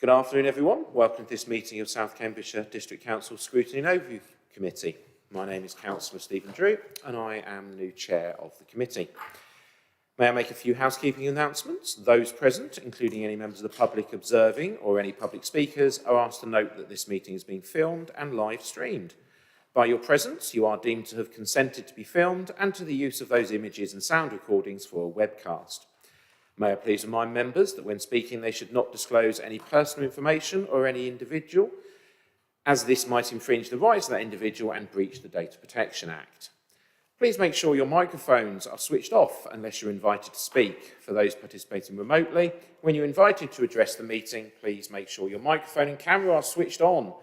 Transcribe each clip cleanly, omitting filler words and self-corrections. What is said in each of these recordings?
Good afternoon, everyone. Welcome to this meeting of South Cambridgeshire District Council Scrutiny and Overview Committee. My name is Councillor Stephen Drew and I am new chair of the committee. May I make a few housekeeping announcements? Those present, including any members of the public observing or any public speakers, are asked to note that this meeting is being filmed and live streamed. By your presence, you are deemed to have consented to be filmed and to the use of those images and sound recordings for a webcast. May I please remind members that when speaking they should not disclose any personal information or any individual, as this might infringe the rights of that individual and breach the Data Protection Act. Please make sure your microphones are switched off unless you're invited to speak. For those participating remotely, when you're invited to address the meeting, please make sure your microphone and camera are switched on.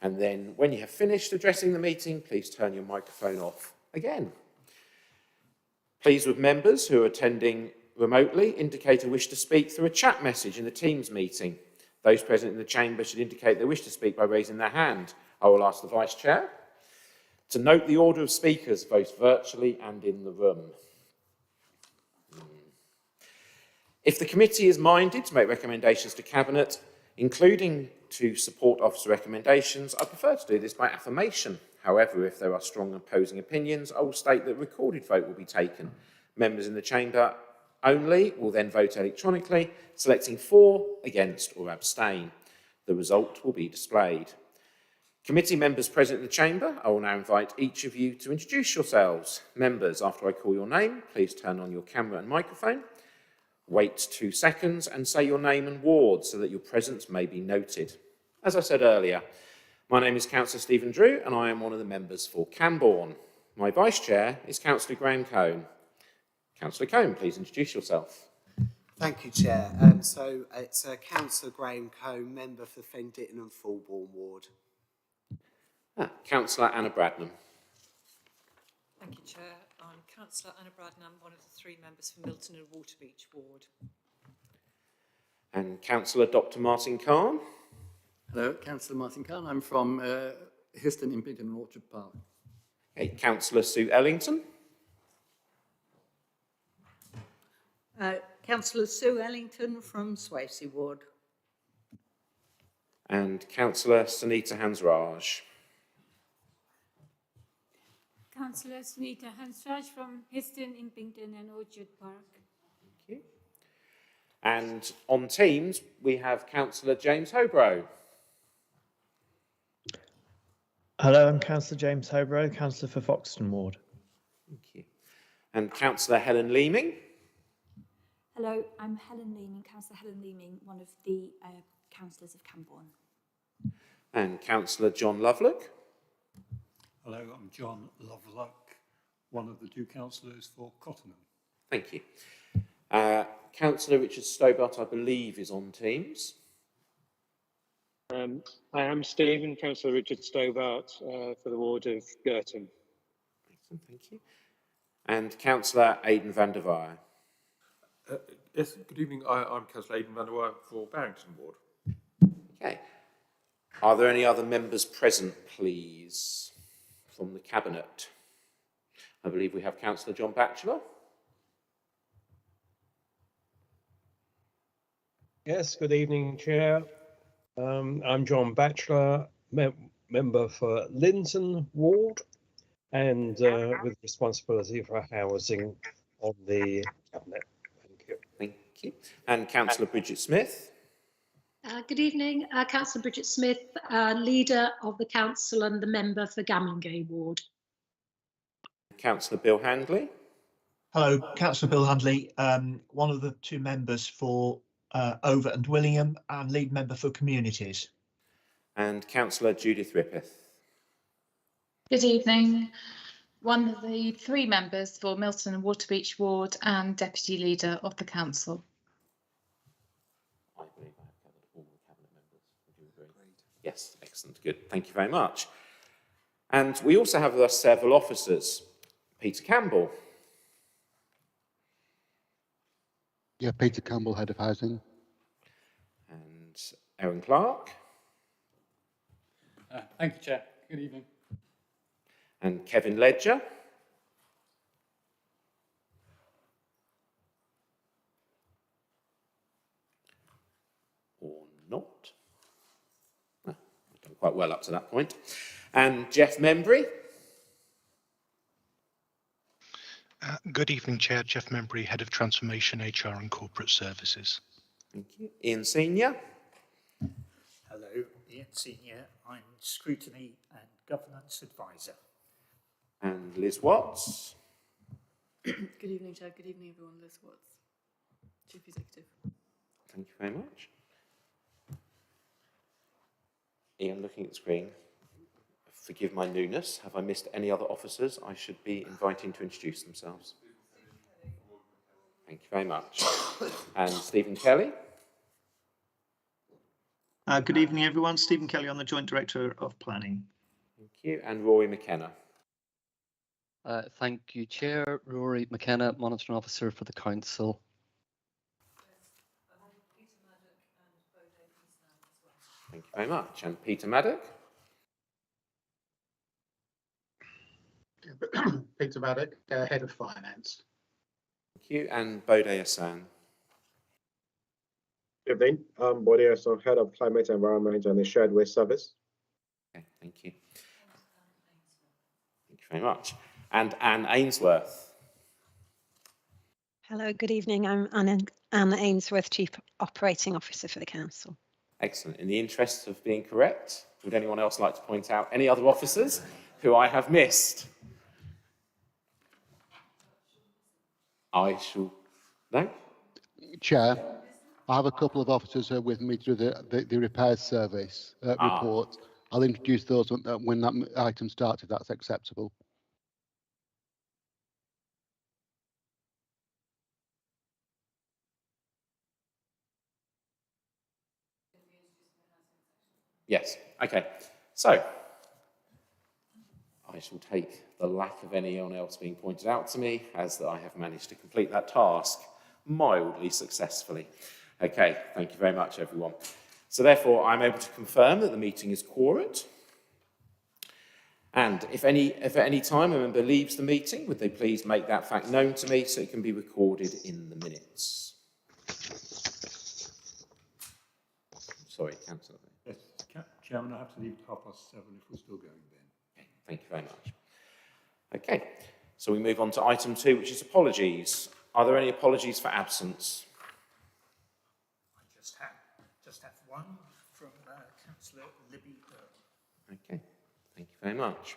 And then when you have finished addressing the meeting, please turn your microphone off again. Please, with members who are attending remotely, indicate a wish to speak through a chat message in the Teams meeting. Those present in the chamber should indicate they wish to speak by raising their hand. I will ask the Vice Chair to note the order of speakers, both virtually and in the room. If the committee is minded to make recommendations to Cabinet, including to support officer recommendations, I prefer to do this by affirmation. However, if there are strong opposing opinions, I will state that a recorded vote will be taken. Members in the chamber only will then vote electronically, selecting for, against or abstain. The result will be displayed. Committee members present in the chamber, I will now invite each of you to introduce yourselves. Members, after I call your name, please turn on your camera and microphone. Wait 2 seconds and say your name and ward so that your presence may be noted. As I said earlier, my name is Councillor Stephen Drew and I am one of the members for Camborne. My Vice Chair is Councillor Graham Cohn. Councillor Cohn, please introduce yourself. Thank you, Chair. So it's Councillor Graham Cohn, member for Fen Ditton and Fulbourn Ward. Councillor Anna Bradnam. Thank you, Chair. I'm Councillor Anna Bradnam, one of the 3 members for Milton and Waterbeach Ward. And Councillor Dr Martin Khan. Hello, Councillor Martin Khan. I'm from Histon, Impington and Orchard Park. Okay, Councillor Sue Ellington. Councillor Sue Ellington from Swasey Ward. And Councillor Sunita Hansraj. Councillor Sunita Hansraj from Histon, Impington and Orchard Park. Thank you. And on Teams, we have Councillor James Hobro. Hello, I'm Councillor James Hobro, Councillor for Foxton Ward. Thank you. And Councillor Helen Leeming. Hello, I'm Helen Leeming, Councillor Helen Leeming, one of the councillors of Camborne. And Councillor John Lovelock. Hello, I'm John Lovelock, one of the 2 councillors for Cottenham. Thank you. Councillor Richard Stobart, I believe, is on Teams. I am Stephen, Councillor Richard Stobart for the ward of Girton. Excellent, thank you. And Councillor Aidan van der Weyer. Yes, good evening. I'm Councillor Aidan van der Weyer for Barrington Ward. Okay. Are there any other members present, please, from the Cabinet? I believe we have Councillor John Batchelor. Yes, good evening, Chair. I'm John Batchelor, member for Linton Ward, and with responsibility for housing on the Cabinet. Thank you. Thank you. And Councillor Bridget Smith. Good evening, Councillor Bridget Smith, leader of the council and the member for Gamlingay Ward. Councillor Bill Handley. Hello, Councillor Bill Handley, one of the 2 members for Over and Willingham and lead member for Communities. And Councillor Judith Rippeth. Good evening. One of the 3 members for Milton and Waterbeach Ward and deputy leader of the council. I believe I have covered all the Cabinet members. Would you agree? Great. Yes, excellent. Good. Thank you very much. And we also have with us several officers. Peter Campbell. Yeah, Peter Campbell, Head of Housing. And Aaron Clark. Thank you, Chair. Good evening. And Kevin Ledger. Or not. quite well up to that point. And Jeff Membry. Good evening, Chair. Jeff Membry, Head of Transformation, HR and Corporate Services. Thank you. Ian Senior. Hello, Ian Senior. I'm Scrutiny and Governance Advisor. And Liz Watts. Good evening, Chair. Good evening, everyone. Liz Watts, Chief Executive. Thank you very much. Ian, looking at the screen, forgive my newness. Have I missed any other officers I should be inviting to introduce themselves? Thank you very much. And Stephen Kelly. Good evening, everyone. Stephen Kelly, I'm the Joint Director of Planning. Thank you. And Rory McKenna. Thank you, Chair. Rory McKenna, Monitoring Officer for the Council. Thank you very much. And Peter Maddock. Peter Maddock, Head of Finance. Thank you. And Bode Hassan. Good evening. I'm Bode Hassan, Head of Climate Environment and the Shared Waste Service. Okay, thank you. Thank you very much. And Anne Ainsworth. Hello, good evening. I'm Anne Ainsworth, Chief Operating Officer for the Council. Excellent. In the interest of being correct, would anyone else like to point out any other officers who I have missed? I shall... No? Chair, I have a couple of officers with me through the repairs service report. I'll introduce those when that item starts, if that's acceptable. Yes. Okay. So, I shall take the lack of anyone else being pointed out to me as that I have managed to complete that task mildly successfully. Okay. Thank you very much, everyone. So therefore, I'm able to confirm that the meeting is quorate. And if at any time a member leaves the meeting, would they please make that fact known to me so it can be recorded in the minutes? Sorry, Councillor. Yes, Chairman, I have to leave at 7:30 if we're still going then. Okay, thank you very much. Okay, so we move on to item 2, which is apologies. Are there any apologies for absence? I just have one from Councillor Libby Earle. Okay, thank you very much.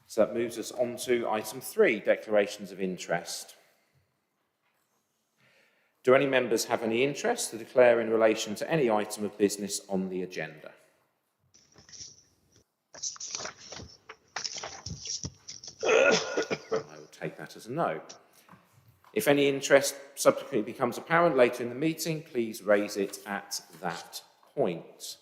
So that moves us on to item 3, declarations of interest. Do any members have any interest to declare in relation to any item of business on the agenda? I will take that as a no. If any interest subsequently becomes apparent later in the meeting, please raise it at that point.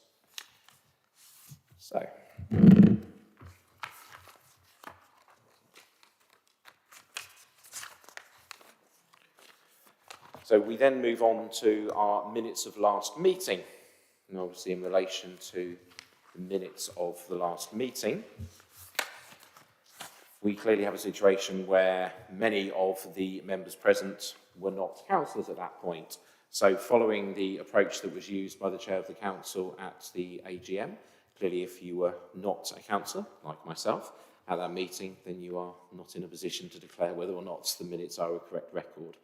So we then move on to our minutes of last meeting. And obviously in relation to the minutes of the last meeting, we clearly have a situation where many of the members present were not councillors at that point. So following the approach that was used by the Chair of the Council at the AGM, clearly if you were not a councillor, like myself, at that meeting, then you are not in a position to declare whether or not the minutes are a correct record.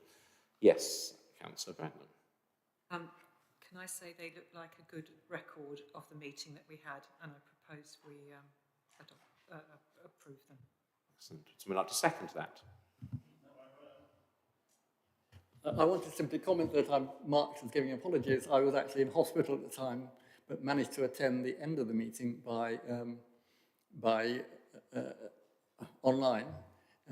Yes, Councillor Bradman. Can I say they look like a good record of the meeting that we had, and I propose we approve them. Excellent. Would someone like to second that? I want to simply comment that I'm marked as giving apologies. I was actually in hospital at the time, but managed to attend the end of the meeting by online.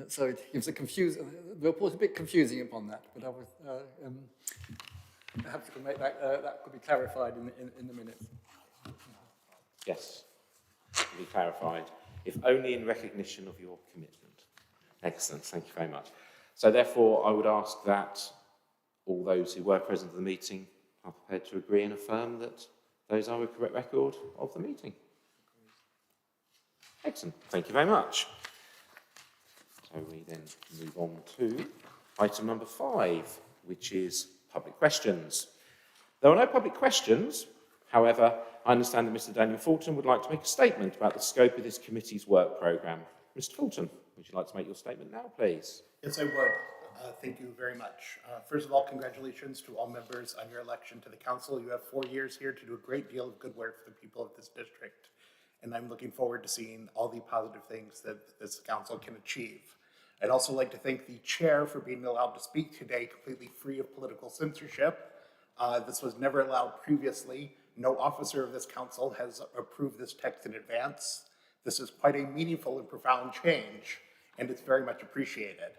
So it gives the report's a bit confusing upon that, but I was perhaps you can make that could be clarified in the minutes. Yes, to be clarified, if only in recognition of your commitment. Excellent, thank you very much. So therefore, I would ask that all those who were present at the meeting are prepared to agree and affirm that those are a correct record of the meeting. Excellent, thank you very much. So we then move on to item number 5, which is public questions. There are no public questions. However, I understand that Mr. Daniel Fulton would like to make a statement about the scope of this committee's work programme. Mr. Fulton, would you like to make your statement now, please? Yes, I would. Thank you very much. First of all, congratulations to all members on your election to the council. You have 4 years here to do a great deal of good work for the people of this district. And I'm looking forward to seeing all the positive things that this council can achieve. I'd also like to thank the chair for being allowed to speak today completely free of political censorship. This was never allowed previously. No officer of this council has approved this text in advance. This is quite a meaningful and profound change, and it's very much appreciated.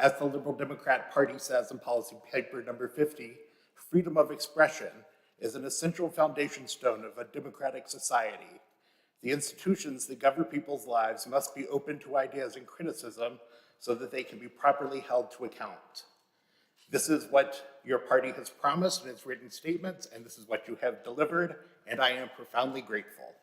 As the Liberal Democrat Party says in policy paper number 50, freedom of expression is an essential foundation stone of a democratic society. The institutions that govern people's lives must be open to ideas and criticism so that they can be properly held to account. This is what your party has promised in its written statements, and this is what you have delivered, and I am profoundly grateful.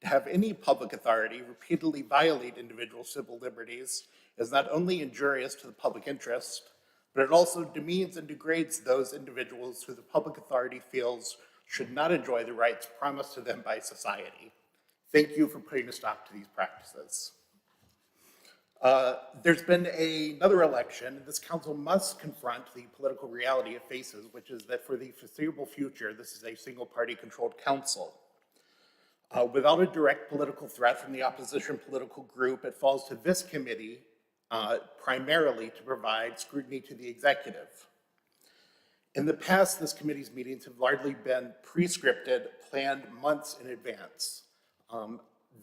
To have any public authority repeatedly violate individual civil liberties is not only injurious to the public interest, but it also demeans and degrades those individuals who the public authority feels should not enjoy the rights promised to them by society. Thank you for putting a stop to these practices. There's been another election, and this council must confront the political reality it faces, which is that for the foreseeable future, this is a single-party controlled council. Without a direct political threat from the opposition political group, it falls to this committee primarily to provide scrutiny to the executive. In the past, this committee's meetings have largely been pre-scripted, planned months in advance.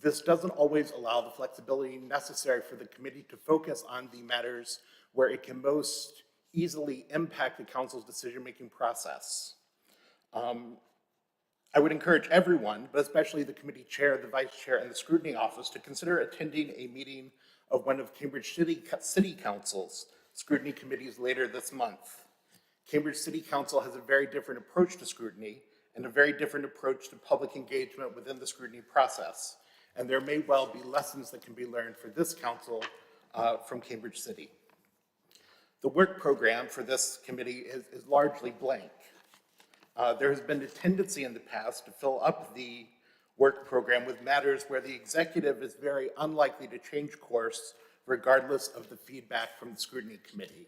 This doesn't always allow the flexibility necessary for the committee to focus on the matters where it can most easily impact the council's decision-making process. I would encourage everyone, but especially the committee chair, the vice chair, and the scrutiny office to consider attending a meeting of one of Cambridge City Council's scrutiny committees later this month. Cambridge City Council has a very different approach to scrutiny and a very different approach to public engagement within the scrutiny process. And there may well be lessons that can be learned for this council from Cambridge City. The work program for this committee is largely blank. There has been a tendency in the past to fill up the work program with matters where the executive is very unlikely to change course regardless of the feedback from the scrutiny committee.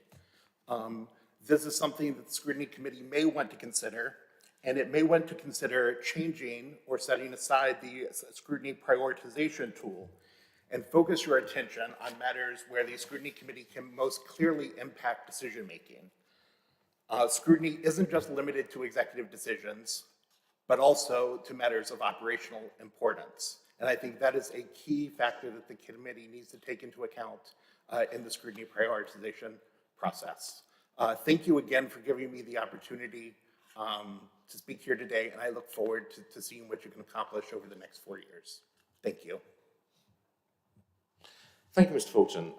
This is something that the scrutiny committee may want to consider, and it may want to consider changing or setting aside the scrutiny prioritization tool and focus your attention on matters where the scrutiny committee can most clearly impact decision-making. Scrutiny isn't just limited to executive decisions, but also to matters of operational importance. And I think that is a key factor that the committee needs to take into account in the scrutiny prioritization process. Thank you again for giving me the opportunity to speak here today, and I look forward to seeing what you can accomplish over the next 4 years. Thank you. Thank you, Mr. Fulton.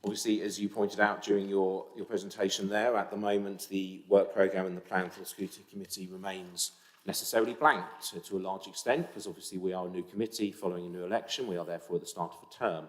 Obviously, as you pointed out during your presentation there, at the moment, the work programme and the plan for the Scrutiny Committee remains necessarily blank to a large extent, because obviously we are a new committee following a new election. We are therefore at the start of a term.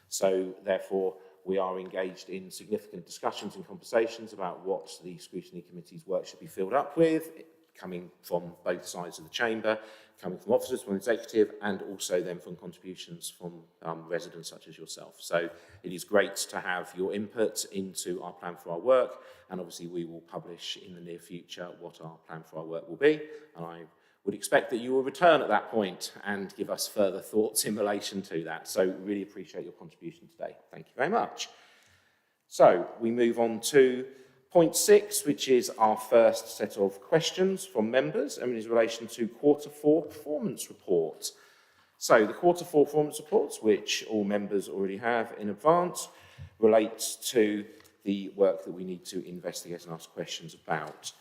So therefore, we are engaged in significant discussions and conversations about what the Scrutiny Committee's work should be filled up with, coming from both sides of the chamber, coming from officers, from the executive, and also then from contributions from residents such as yourself. So it is great to have your input into our plan for our work, and obviously we will publish in the near future what our plan for our work will be, and I would expect that you will return at that point and give us further thoughts in relation to that. So really appreciate your contribution today. Thank you very much. So we move on to point 6, which is our first set of questions from members, and it is in relation to Q4 performance reports. So the Q4 performance reports, which all members already have in advance, relates to the work that we need to investigate and ask questions about.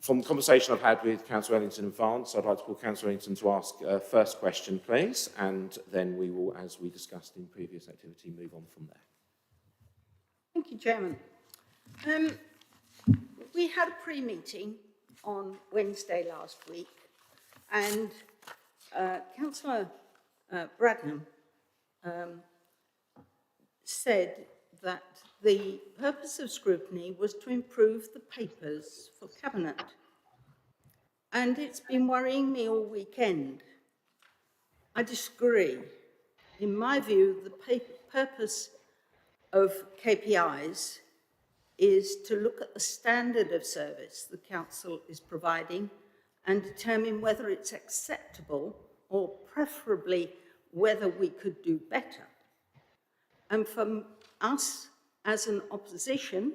From the conversation I've had with Councillor Ellington in advance, I'd like to call Councillor Ellington to ask first question, please, and then we will, as we discussed in previous activity, move on from there. Thank you, Chairman. We had a pre-meeting on Wednesday last week, and Councillor Bradnam said that the purpose of scrutiny was to improve the papers for Cabinet. and it's been worrying me all weekend. I disagree. In my view, the purpose of KPIs is to look at the standard of service the council is providing and determine whether it's acceptable or preferably whether we could do better. And from us as an opposition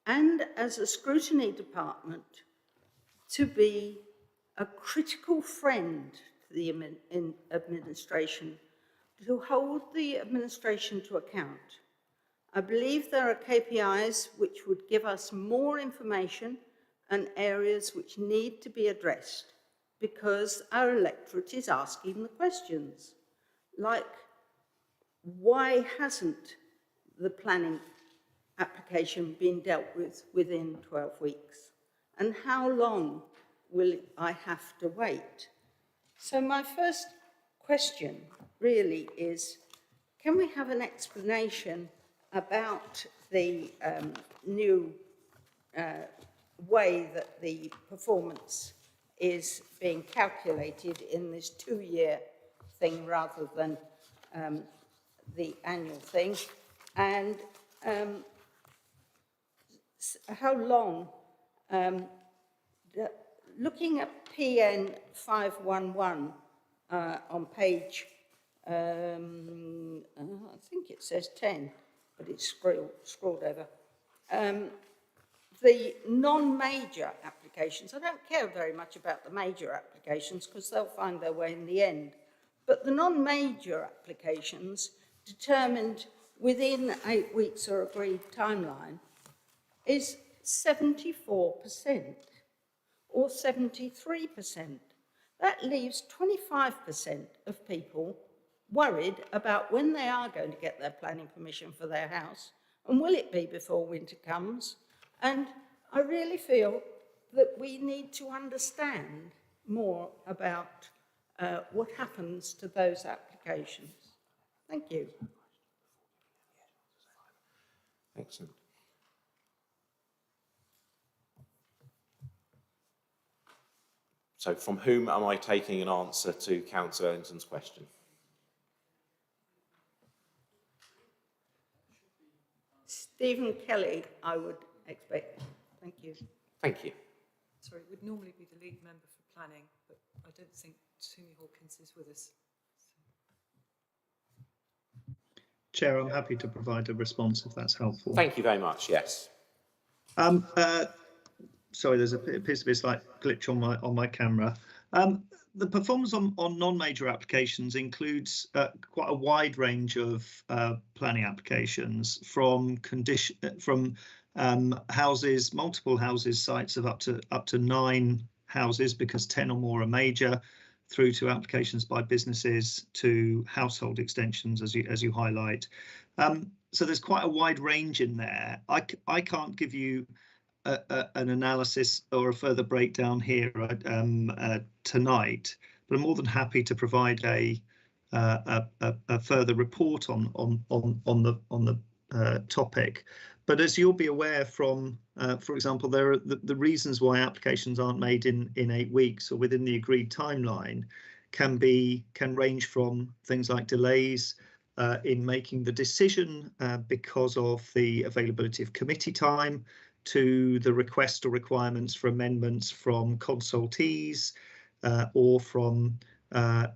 and as a scrutiny department to be a critical friend to the administration, to hold the administration to account. I believe there are KPIs which would give us more information and areas which need to be addressed because our electorate is asking the questions, like why hasn't the planning application been dealt with within 12 weeks? And how long will I have to wait? So my first question really is, can we have an explanation about the new way that the performance is being calculated in this 2-year thing rather than the annual thing, and how long, looking at PN 511 on page, I think it says 10, but it's scrolled over. The non-major applications, I don't care very much about the major applications because they'll find their way in the end, but the non-major applications determined within 8 weeks or agreed timeline is 74% or 73%. That leaves 25% of people worried about when they are going to get their planning permission for their house and will it be before winter comes. And I really feel that we need to understand more about what happens to those applications. Thank you. Excellent. So from whom am I taking an answer to Councillor Ellington's question? Stephen Kelly, I would expect. Thank you. Thank you. Sorry, it would normally be the lead member for planning, but I don't think Toomey Hawkins is with us. Chair, I'm happy to provide a response if that's helpful. Thank you very much, yes. Sorry, there appears to be a slight glitch on my camera. The performance on non-major applications includes quite a wide range of planning applications, from houses, multiple houses, sites of up to 9 houses, because 10 or more are major, through to applications by businesses to household extensions, as you highlight. So there's quite a wide range in there. I can't give you an analysis or a further breakdown here tonight, but I'm more than happy to provide a further report on the topic. But as you'll be aware from, for example, there are the reasons why applications aren't made in 8 weeks or within the agreed timeline can range from things like delays in making the decision because of the availability of committee time, to the request or requirements for amendments from consultees or from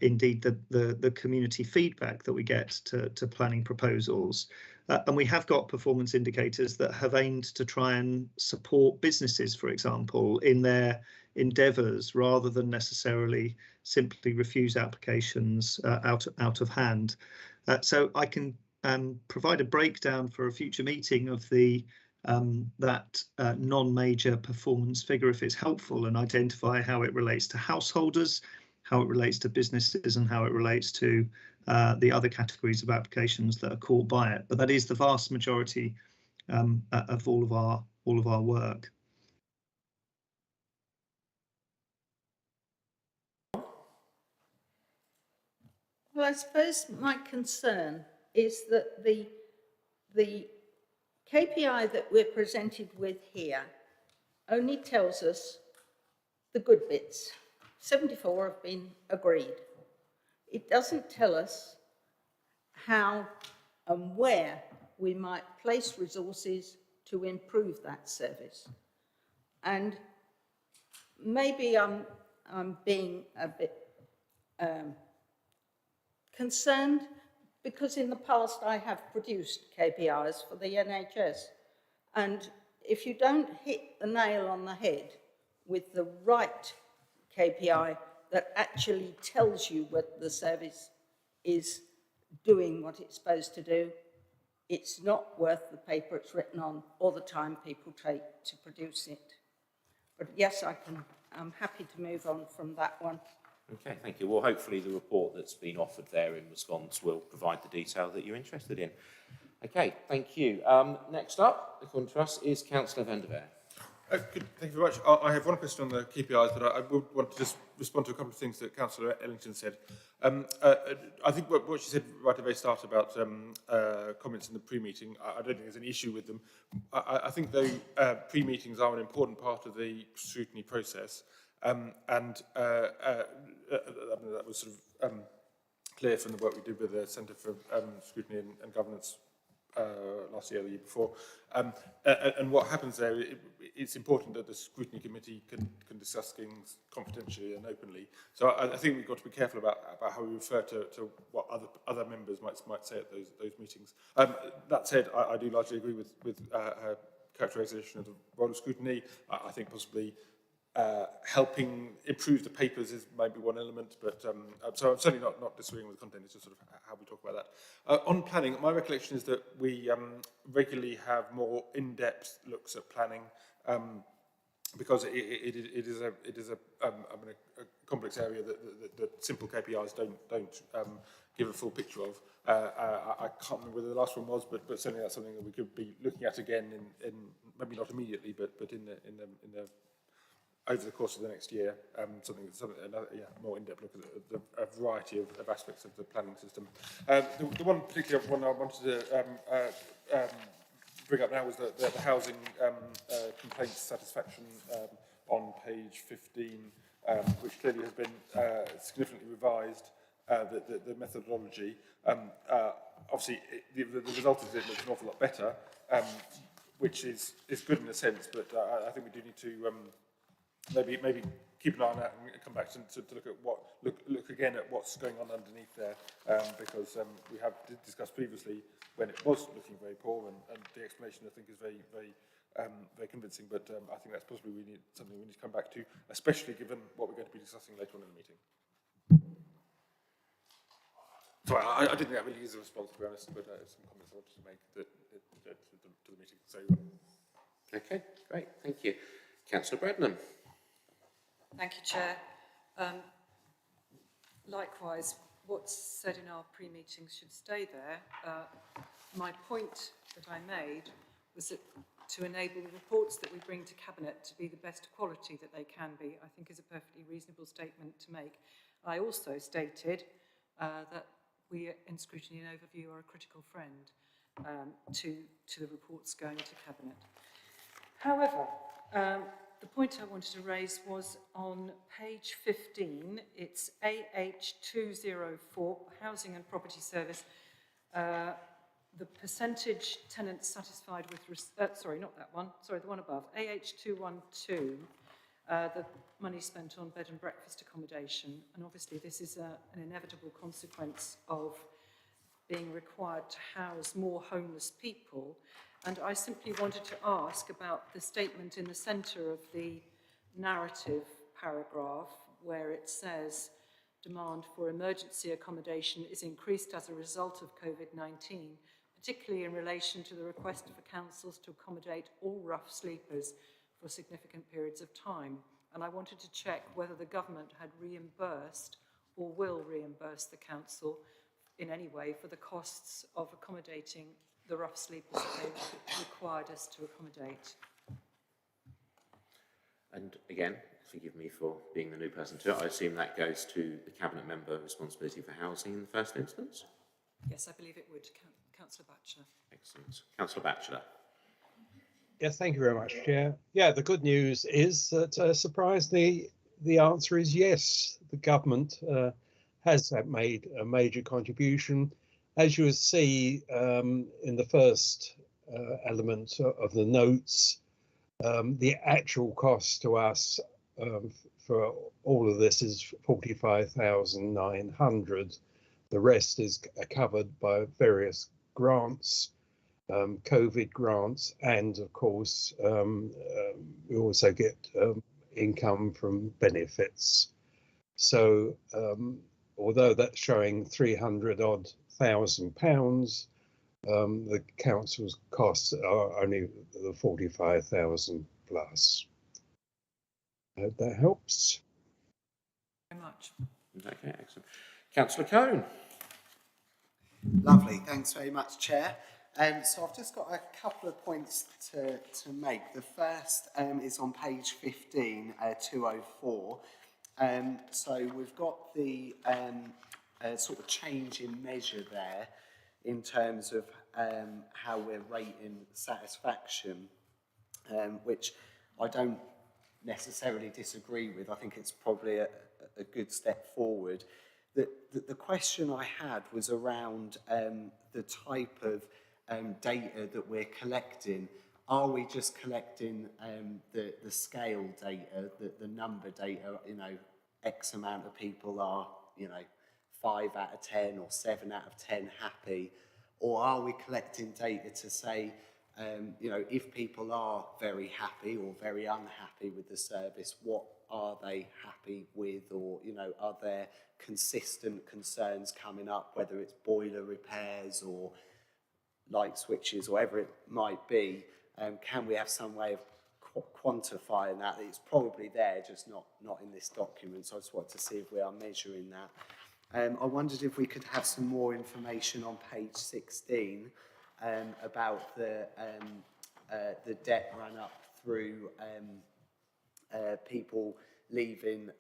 indeed the community feedback that we get to planning proposals. And we have got performance indicators that have aimed to try and support businesses, for example, in their endeavours, rather than necessarily simply refuse applications out of hand. So I can provide a breakdown for a future meeting of that non-major performance figure if it's helpful, and identify how it relates to householders, how it relates to businesses, and how it relates to the other categories of applications that are caught by it. But that is the vast majority of all of our work. Well, I suppose my concern is that the KPI that we're presented with here only tells us the good bits. 74 have been agreed. It doesn't tell us how and where we might place resources to improve that service. And maybe I'm being a bit concerned because in the past I have produced KPIs for the NHS. And if you don't hit the nail on the head with the right KPI that actually tells you whether the service is doing what it's supposed to do, it's not worth the paper it's written on or the time people take to produce it. But yes, I'm happy to move on from that one. Okay, thank you. Well, hopefully the report that's been offered there in response will provide the detail that you're interested in. Okay, thank you. Next up, according to us, is Councillor van der Veer. Thank you very much. I have one question on the KPIs, but I would want to just respond to a couple of things that Councillor Ellington said. I think what she said right at the very start about comments in the pre-meeting, I don't think there's any issue with them. I think though pre-meetings are an important part of the scrutiny process, and that was sort of clear from the work we did with the Centre for Scrutiny and Governance last year or the year before. And what happens there, it's important that the Scrutiny Committee can discuss things confidentially and openly. So I think we've got to be careful about how we refer to what other members might say at those meetings. That said, I do largely agree with her characterisation of the role of scrutiny. I think possibly helping improve the papers is maybe one element, but so I'm certainly not disagreeing with the content, it's just sort of how we talk about that. On planning, my recollection is that we regularly have more in-depth looks at planning because it is a complex area that simple KPIs don't give a full picture of. I can't remember whether the last one was, but certainly that's something that we could be looking at again in maybe not immediately, but in the over the course of the next year, more in-depth look at a variety of aspects of the planning system. The one particular one I wanted to bring up now was the housing complaints satisfaction on page 15, which clearly has been significantly revised, the methodology. Obviously, the result is it looks an awful lot better, which is good in a sense, but I think we do need to maybe keep an eye on that and come back to look again at what's going on underneath there, because we have discussed previously when it was looking very poor, and the explanation I think is very convincing. But I think that's possibly something we need to come back to, especially given what we're going to be discussing later on in the meeting. Sorry, I didn't think that really is a response, to be honest, but some comments I wanted to make to the meeting. So, okay, great, thank you. Councillor Bradnam. Thank you, Chair. Likewise, what's said in our pre-meetings should stay there. My point that I made was that to enable the reports that we bring to Cabinet to be the best quality that they can be, I think is a perfectly reasonable statement to make. I also stated that we in Scrutiny and Overview are a critical friend to the reports going to Cabinet. However, the point I wanted to raise was on page 15, it's AH204, Housing and Property Service. The percentage tenants satisfied with, sorry, not that one, sorry, the one above, AH212, the money spent on bed and breakfast accommodation. And obviously this is an inevitable consequence of being required to house more homeless people. And I simply wanted to ask about the statement in the centre of the narrative paragraph where it says demand for emergency accommodation is increased as a result of COVID-19, particularly in relation to the request for councils to accommodate all rough sleepers for significant periods of time. And I wanted to check whether the government had reimbursed or will reimburse the council in any way for the costs of accommodating the rough sleepers that they required us to accommodate. And again, forgive me for being the new person to it, I assume that goes to the Cabinet Member responsibility for housing in the first instance? Yes, I believe it would. Councillor Batchelor. Excellent. Councillor Batchelor. Yes, thank you very much, Chair. Yeah, the good news is that surprisingly, the answer is yes. The government has made a major contribution. As you will see in the first element of the notes, the actual cost to us for all of this is 45,900. The rest is covered by various grants, COVID grants, and of course we also get income from benefits. So although that's showing 300 odd £1,000, the council's costs are only the 45,000 plus. I hope that helps. Very much. Okay, excellent. Councillor Cohn. Lovely, thanks very much, Chair. So I've just got a couple of points to make. The first is on page 15, 204. So we've got the sort of change in measure there in terms of how we're rating satisfaction, which I don't necessarily disagree with. I think it's probably a good step forward. The question I had was around the type of data that we're collecting. Are we just collecting the scale data, the number data, you know, X amount of people are, you know, 5 out of 10 or 7 out of 10 happy? Or are we collecting data to say, you know, if people are very happy or very unhappy with the service, what are they happy with? Or, you know, are there consistent concerns coming up, whether it's boiler repairs or light switches or whatever it might be? Can we have some way of quantifying that? It's probably there, just not in this document. So I just wanted to see if we are measuring that. I wondered if we could have some more information on page 16 about the debt run up through people leaving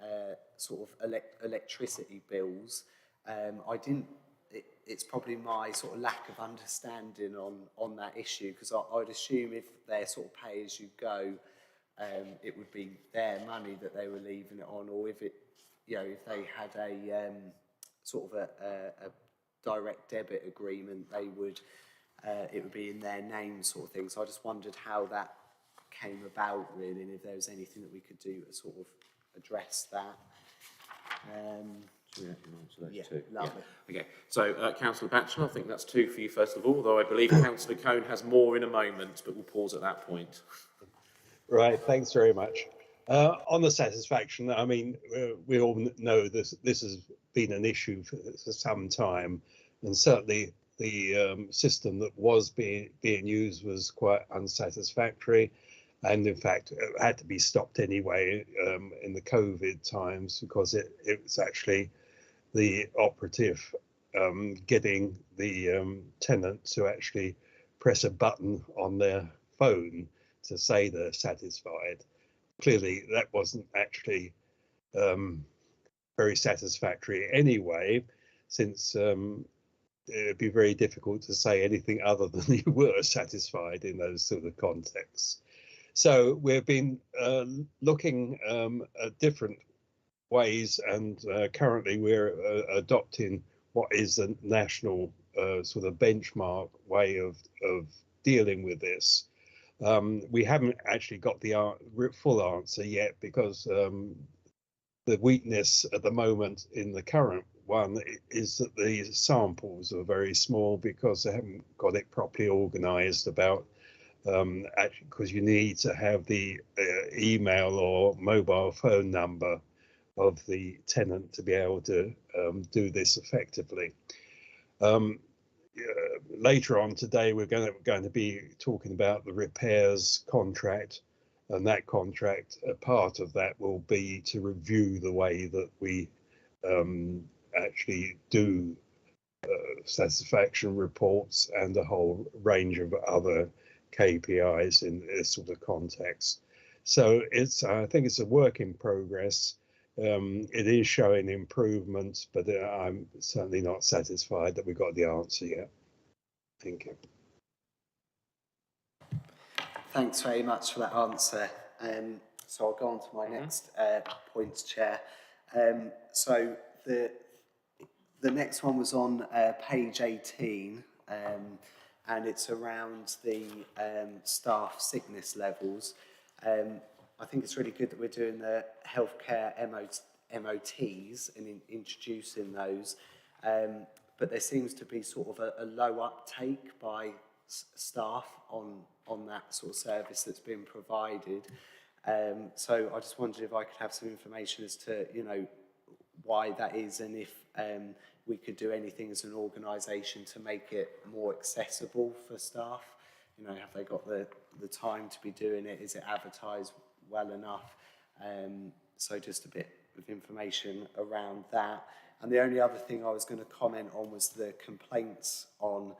sort of electricity bills. It's probably my sort of lack of understanding on that issue, because I would assume if they're sort of pay as you go, it would be their money that they were leaving it on, or if it, you know, if they had a sort of a direct debit agreement, they would it would be in their name, sort of thing. So I just wondered how that came about, really, and if there was anything that we could do to sort of address that. Yeah, lovely. Yeah. Okay, so Councillor Batchelor, I think that's 2 for you first of all, though I believe Councillor Cohn has more in a moment, but we'll pause at that point. Right, thanks very much. On the satisfaction, I mean, we all know this has been an issue for some time, and certainly the system that was being used was quite unsatisfactory, and in fact it had to be stopped anyway in the COVID times, because it was actually the operative getting the tenant to actually press a button on their phone to say they're satisfied. Clearly that wasn't actually very satisfactory anyway, since it'd be very difficult to say anything other than you were satisfied in those sort of contexts. So we've been looking at different ways, and currently we're adopting what is a national sort of benchmark way of dealing with this. We haven't actually got the full answer yet, because the weakness at the moment in the current one is that the samples are very small, because they haven't got it properly organised about actually, because you need to have the email or mobile phone number of the tenant to be able to do this effectively. Later on today, we're going to be talking about the repairs contract, and that contract, a part of that will be to review the way that we actually do satisfaction reports and a whole range of other KPIs in this sort of context. So I think it's a work in progress. It is showing improvements, but I'm certainly not satisfied that we got the answer yet. Thank you. Thanks very much for that answer. So I'll go on to my next points, Chair. So the next one was on page 18, and it's around the staff sickness levels. I think it's really good that we're doing the healthcare MOTs and introducing those, but there seems to be sort of a low uptake by staff on that sort of service that's been provided. So I just wondered if I could have some information as to, you know, why that is, and if we could do anything as an organisation to make it more accessible for staff. You know, have they got the time to be doing it? Is it advertised well enough? So just a bit of information around that. And the only other thing I was going to comment on was the complaints on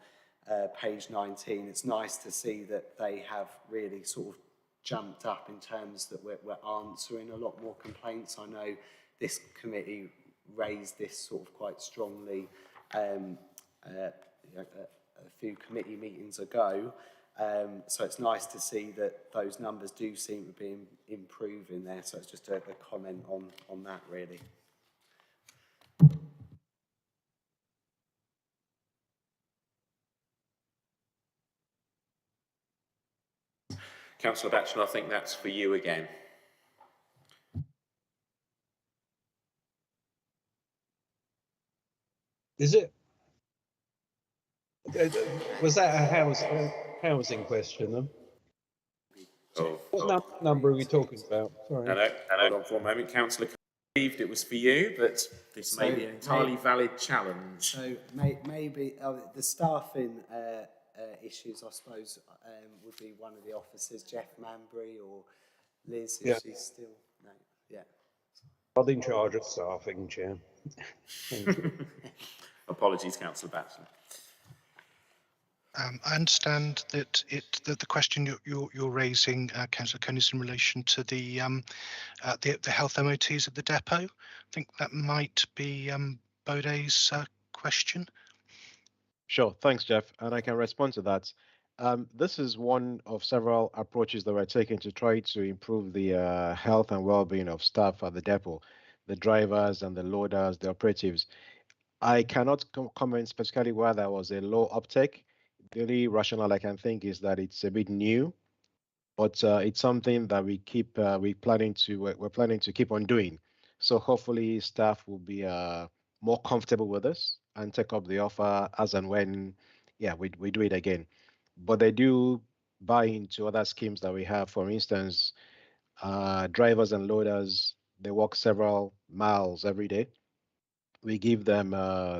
page 19. It's nice to see that they have really sort of jumped up in terms that we're answering a lot more complaints. I know this committee raised this sort of quite strongly a few committee meetings ago. So it's nice to see that those numbers do seem to be improving there. So it's just a comment on that, really. Councillor Batchelor, I think that's for you again. Is it? Was that a housing question then? What number are we talking about? Sorry. No, hold on for a moment. Councillor believed it was for you, but this may be an entirely valid challenge. So maybe the staffing issues, I suppose, would be one of the officers, Jeff Manbury or Liz, if she's still... No, yeah. I'm in charge of staffing, Chair. Thank you. Apologies, Councillor Batchelor. I understand that the question you're raising, Councillor Cohn, is in relation to the health MOTs at the depot. I think that might be Bode's question. Sure, thanks, Jeff, and I can respond to that. This is one of several approaches that we're taking to try to improve the health and well-being of staff at the depot, the drivers and the loaders, the operatives. I cannot comment specifically why there was a low uptake. The only rationale I can think is that it's a bit new, but it's something that we're planning to keep on doing. So hopefully staff will be more comfortable with this and take up the offer as and when, we do it again. But they do buy into other schemes that we have. For instance, drivers and loaders, they walk several miles every day. We give them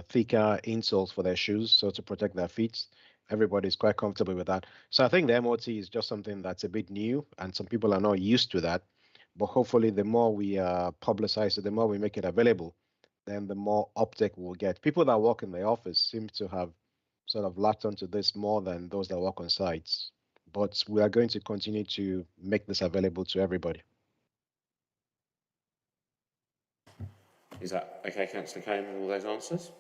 thicker insoles for their shoes, so to protect their feet. Everybody's quite comfortable with that. So I think the MOT is just something that's a bit new, and some people are not used to that. But hopefully, the more we publicize it, the more we make it available, then the more uptake we'll get. People that work in the office seem to have sort of latched onto this more than those that work on sites. But we are going to continue to make this available to everybody. Is that okay, Councillor Cohn, with all those answers?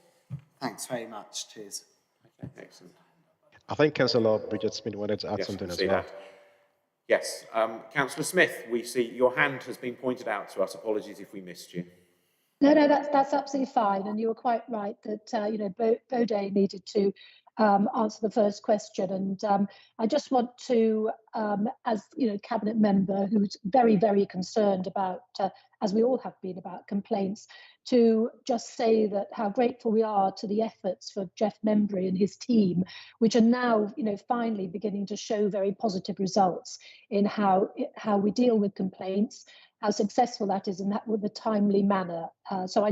Thanks very much. Cheers. Okay, excellent. I think Councillor Bridget Smith wanted to add something as well. That. Yes, Councillor Smith, we see your hand has been pointed out to us. Apologies if we missed you. No, that's absolutely fine, and you were quite right that Bode needed to answer the first question, and I just want to, as cabinet member who's very, very concerned about, as we all have been, about complaints, to just say that how grateful we are to the efforts for Jeff Membry and his team, which are now finally beginning to show very positive results in how we deal with complaints, how successful that is, and that with a timely manner. So I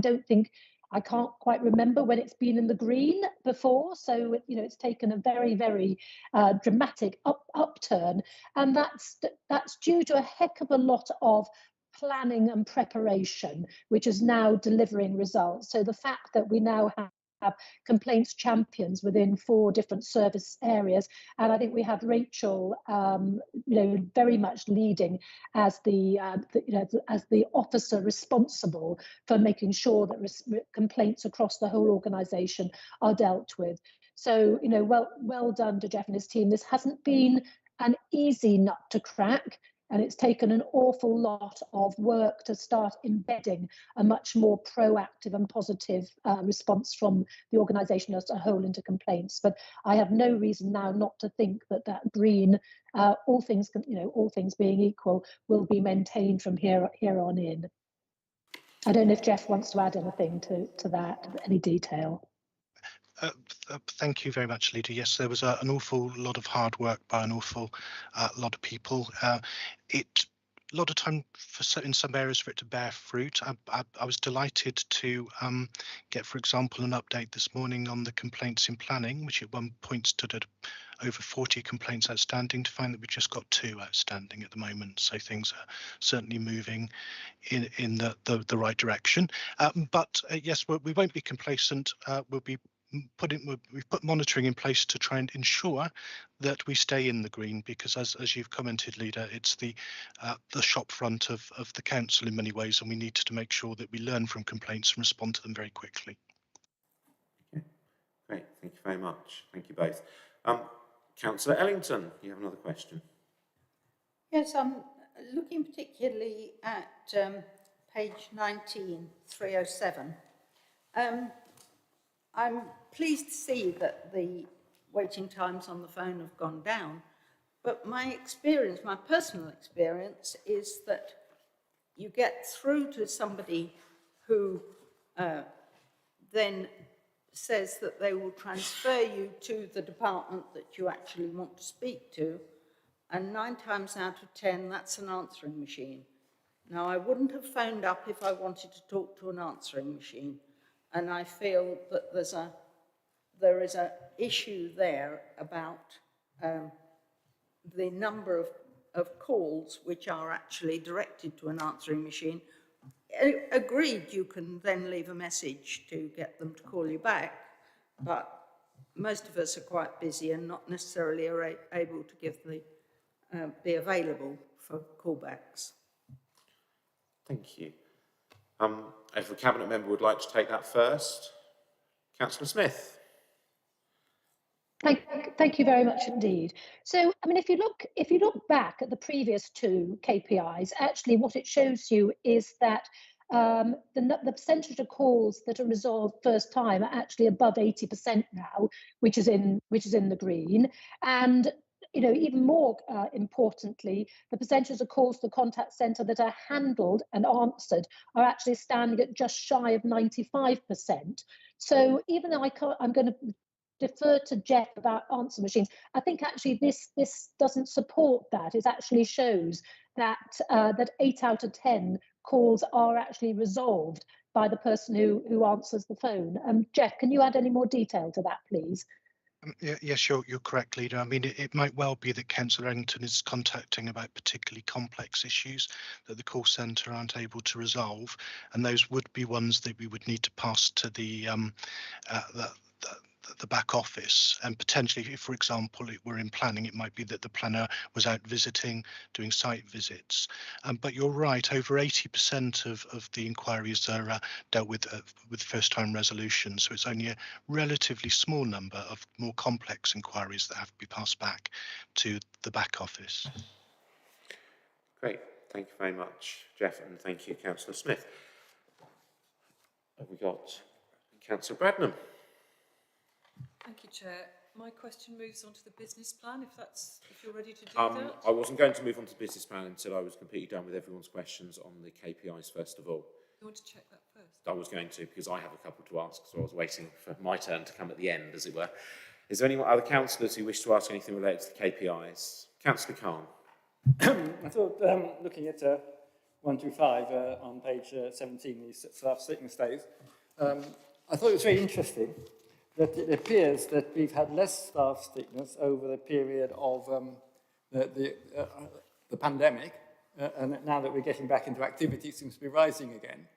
can't quite remember when it's been in the green before. So it's taken a very, very dramatic upturn, and that's due to a heck of a lot of planning and preparation, which is now delivering results. So the fact that we now have complaints champions within 4 different service areas, and I think we have Rachel, very much leading as the officer responsible for making sure that complaints across the whole organisation are dealt with. So well done to Jeff and his team. This hasn't been an easy nut to crack. And it's taken an awful lot of work to start embedding a much more proactive and positive response from the organisation as a whole into complaints. But I have no reason now not to think that that green, all things being equal, will be maintained from here on in. I don't know if Jeff wants to add anything to that, any detail. Thank you very much, Leader. Yes, there was an awful lot of hard work by an awful lot of people. A lot of time in some areas for it to bear fruit. I was delighted to get, for example, an update this morning on the complaints in planning, which at one point stood at over 40 complaints outstanding, to find that we've just got 2 outstanding at the moment. So things are certainly moving in the right direction. But yes, we won't be complacent. We've put monitoring in place to try and ensure that we stay in the green, because as you've commented, Leader, it's the shop front of the council in many ways, and we need to make sure that we learn from complaints and respond to them very quickly. Okay, great, thank you very much. Thank you both. Councillor Ellington, you have another question. Yes, I'm looking particularly at page 19, 307. I'm pleased to see that the waiting times on the phone have gone down, but my experience, my personal experience, is that you get through to somebody who then says that they will transfer you to the department that you actually want to speak to, and 9 times out of 10, that's an answering machine. Now, I wouldn't have phoned up if I wanted to talk to an answering machine. And I feel that there is an issue there about the number of calls which are actually directed to an answering machine. Agreed, you can then leave a message to get them to call you back, but most of us are quite busy and not necessarily are able to be available for callbacks. Thank you. If a cabinet member would like to take that first, Councillor Smith. Thank you very much indeed. So, I mean, if you look back at the previous 2 KPIs, actually what it shows you is that the percentage of calls that are resolved first time are actually above 80% now, which is in the green. And even more importantly, the percentage of calls to the contact centre that are handled and answered are actually standing at just shy of 95%. So even though I'm going to defer to Jeff about answer machines, I think actually this doesn't support that. It actually shows that 8 out of 10 calls are actually resolved by the person who answers the phone. Jeff, can you add any more detail to that, please? Yes, you're correct, Leader. I mean, it might well be that Councillor Ellington is contacting about particularly complex issues that the call centre aren't able to resolve, and those would be ones that we would need to pass to the back office. And potentially, if, for example, it were in planning, it might be that the planner was out visiting, doing site visits. But you're right, over 80% of the inquiries are dealt with first-time resolution. So it's only a relatively small number of more complex inquiries that have to be passed back to the back office. Great, thank you very much, Jeff, and thank you, Councillor Smith. Have we got Councillor Bradnam? Thank you, Chair. My question moves on to the business plan, if you're ready to do that. I wasn't going to move on to the business plan until I was completely done with everyone's questions on the KPIs first of all. You want to check that first? I was going to, because I have a couple to ask, so I was waiting for my turn to come at the end, as it were. Is there any other councillors who wish to ask anything related to the KPIs? Councillor Khan. I thought, looking at 1 to 5 on page 17, these staff sickness days, I thought it was very interesting that it appears that we've had less staff sickness over the period of the pandemic, and now that we're getting back into activity, it seems to be rising again.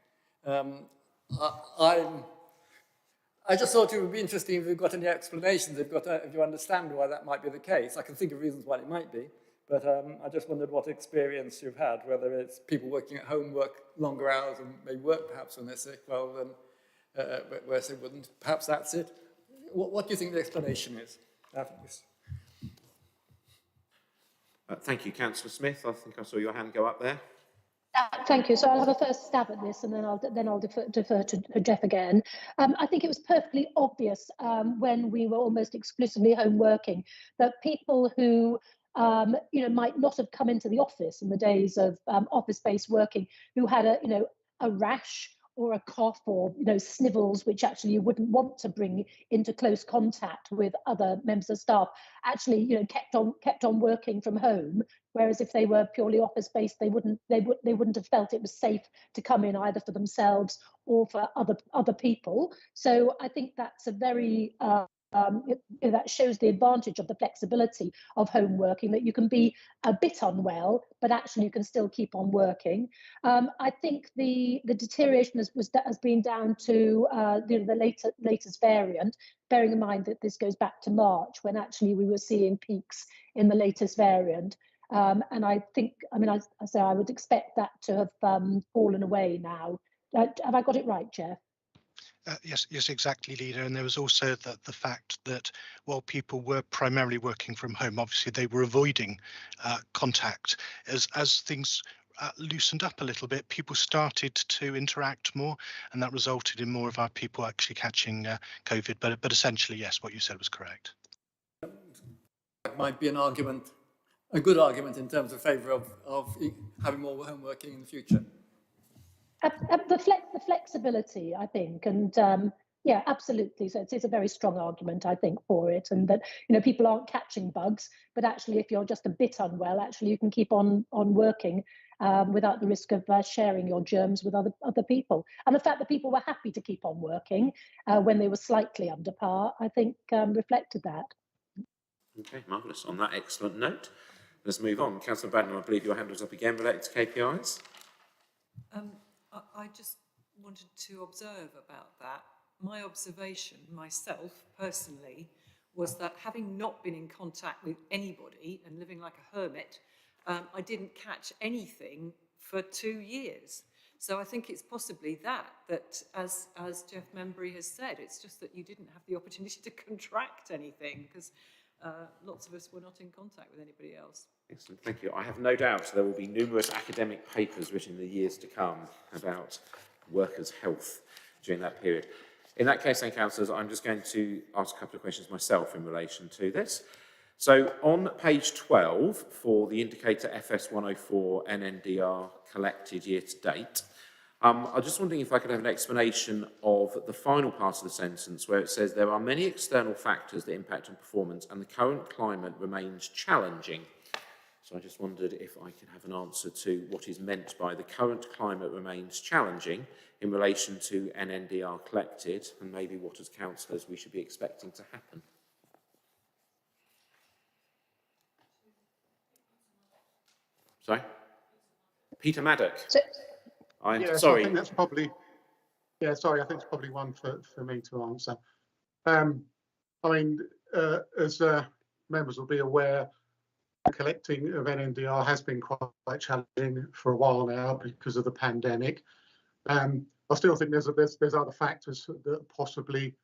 I just thought it would be interesting if you've got any explanations, if you understand why that might be the case. I can think of reasons why it might be, but I just wondered what experience you've had, whether it's people working at home work longer hours and may work perhaps when they're sick rather than whereas they wouldn't. Perhaps that's it. What do you think the explanation is? Thank you, Councillor Smith. I think I saw your hand go up there. Thank you. So I'll have a first stab at this, and then I'll defer to Jeff again. I think it was perfectly obvious when we were almost exclusively home working that people who might not have come into the office in the days of office-based working, who had a rash or a cough or snivels, which actually you wouldn't want to bring into close contact with other members of staff, actually kept on working from home. Whereas if they were purely office based, they wouldn't have felt it was safe to come in either for themselves or for other people. So I think that's a very that shows the advantage of the flexibility of home working, that you can be a bit unwell, but actually you can still keep on working. I think the deterioration has been down to the latest variant, bearing in mind that this goes back to March, when actually we were seeing peaks in the latest variant. And I think, I would expect that to have fallen away now. Have I got it right, Chair? Yes, exactly, Leader. And there was also the fact that while people were primarily working from home, obviously they were avoiding contact. As things loosened up a little bit, people started to interact more, and that resulted in more of our people actually catching COVID. But essentially, yes, what you said was correct. That might be an argument, a good argument in terms of favour of having more home working in the future. The flexibility, I think, and yeah, absolutely. So it's a very strong argument, I think, for it, and that people aren't catching bugs, but actually, if you're just a bit unwell, actually you can keep on working without the risk of sharing your germs with other people. And the fact that people were happy to keep on working when they were slightly under par, I think, reflected that. Okay, marvellous. On that excellent note, let's move on. Councillor Badnall, I believe your hand was up again related to KPIs. I just wanted to observe about that. My observation, myself, personally, was that having not been in contact with anybody and living like a hermit, I didn't catch anything for 2 years. So I think it's possibly that as Jeff Membry has said, it's just that you didn't have the opportunity to contract anything because lots of us were not in contact with anybody else. Excellent, thank you. I have no doubt there will be numerous academic papers written in the years to come about workers' health during that period. In that case, then, councillors, I'm just going to ask a couple of questions myself in relation to this. So on page 12, for the indicator FS104 NNDR collected year to date, I'm just wondering if I could have an explanation of the final part of the sentence where it says there are many external factors that impact on performance and the current climate remains challenging. So I just wondered if I could have an answer to what is meant by the current climate remains challenging in relation to NNDR collected, and maybe what as councillors we should be expecting to happen. Sorry? Peter Maddock. Sorry. I think that's probably, I think it's probably one for me to answer. As members will be aware, the collecting of NNDR has been quite challenging for a while now because of the pandemic. I still think there's other factors that are possibly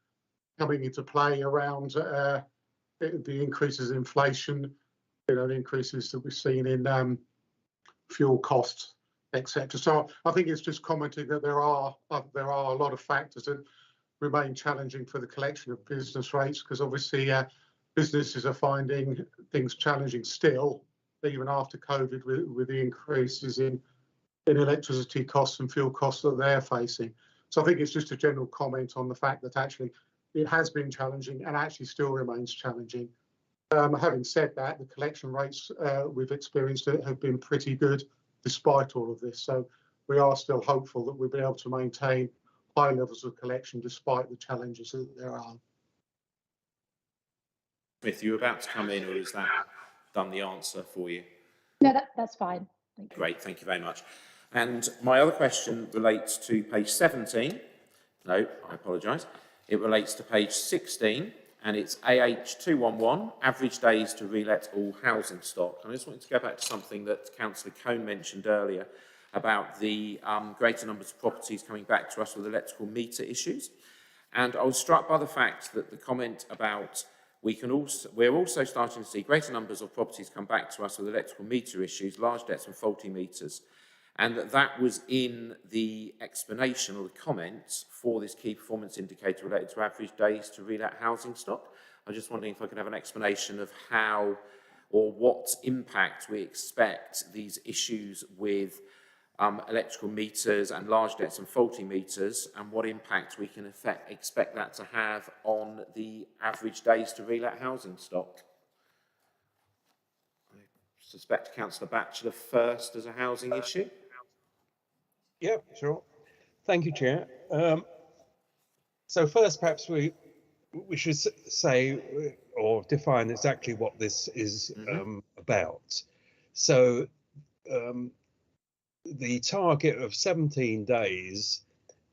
coming into play around the increases in inflation, the increases that we've seen in fuel costs, etc. So I think it's just commenting that there are a lot of factors that remain challenging for the collection of business rates, because obviously businesses are finding things challenging still, even after COVID, with the increases in electricity costs and fuel costs that they're facing. So I think it's just a general comment on the fact that actually it has been challenging and actually still remains challenging. Having said that, the collection rates we've experienced have been pretty good despite all of this. So we are still hopeful that we'll be able to maintain high levels of collection despite the challenges that there are. Smith, you were about to come in, or is that done the answer for you? No, that's fine. Thank you. Great, thank you very much. And my other question relates to page 17. No, I apologise. It relates to page 16, and it's AH211, average days to relet all housing stock. And I just wanted to go back to something that Councillor Cohn mentioned earlier about the greater numbers of properties coming back to us with electrical meter issues. And I was struck by the fact that the comment about We're also starting to see greater numbers of properties come back to us with electrical meter issues, large debts and faulty meters. And that was in the explanation or the comments for this key performance indicator related to average days to relet housing stock. I'm just wondering if I could have an explanation of how or what impact we expect these issues with electrical meters and large debts and faulty meters, and what impact we can expect that to have on the average days to relet housing stock. I suspect Councillor Batchelor first as a housing issue. Yeah, sure. Thank you, Chair. So first, perhaps we should say or define exactly what this is about. So the target of 17 days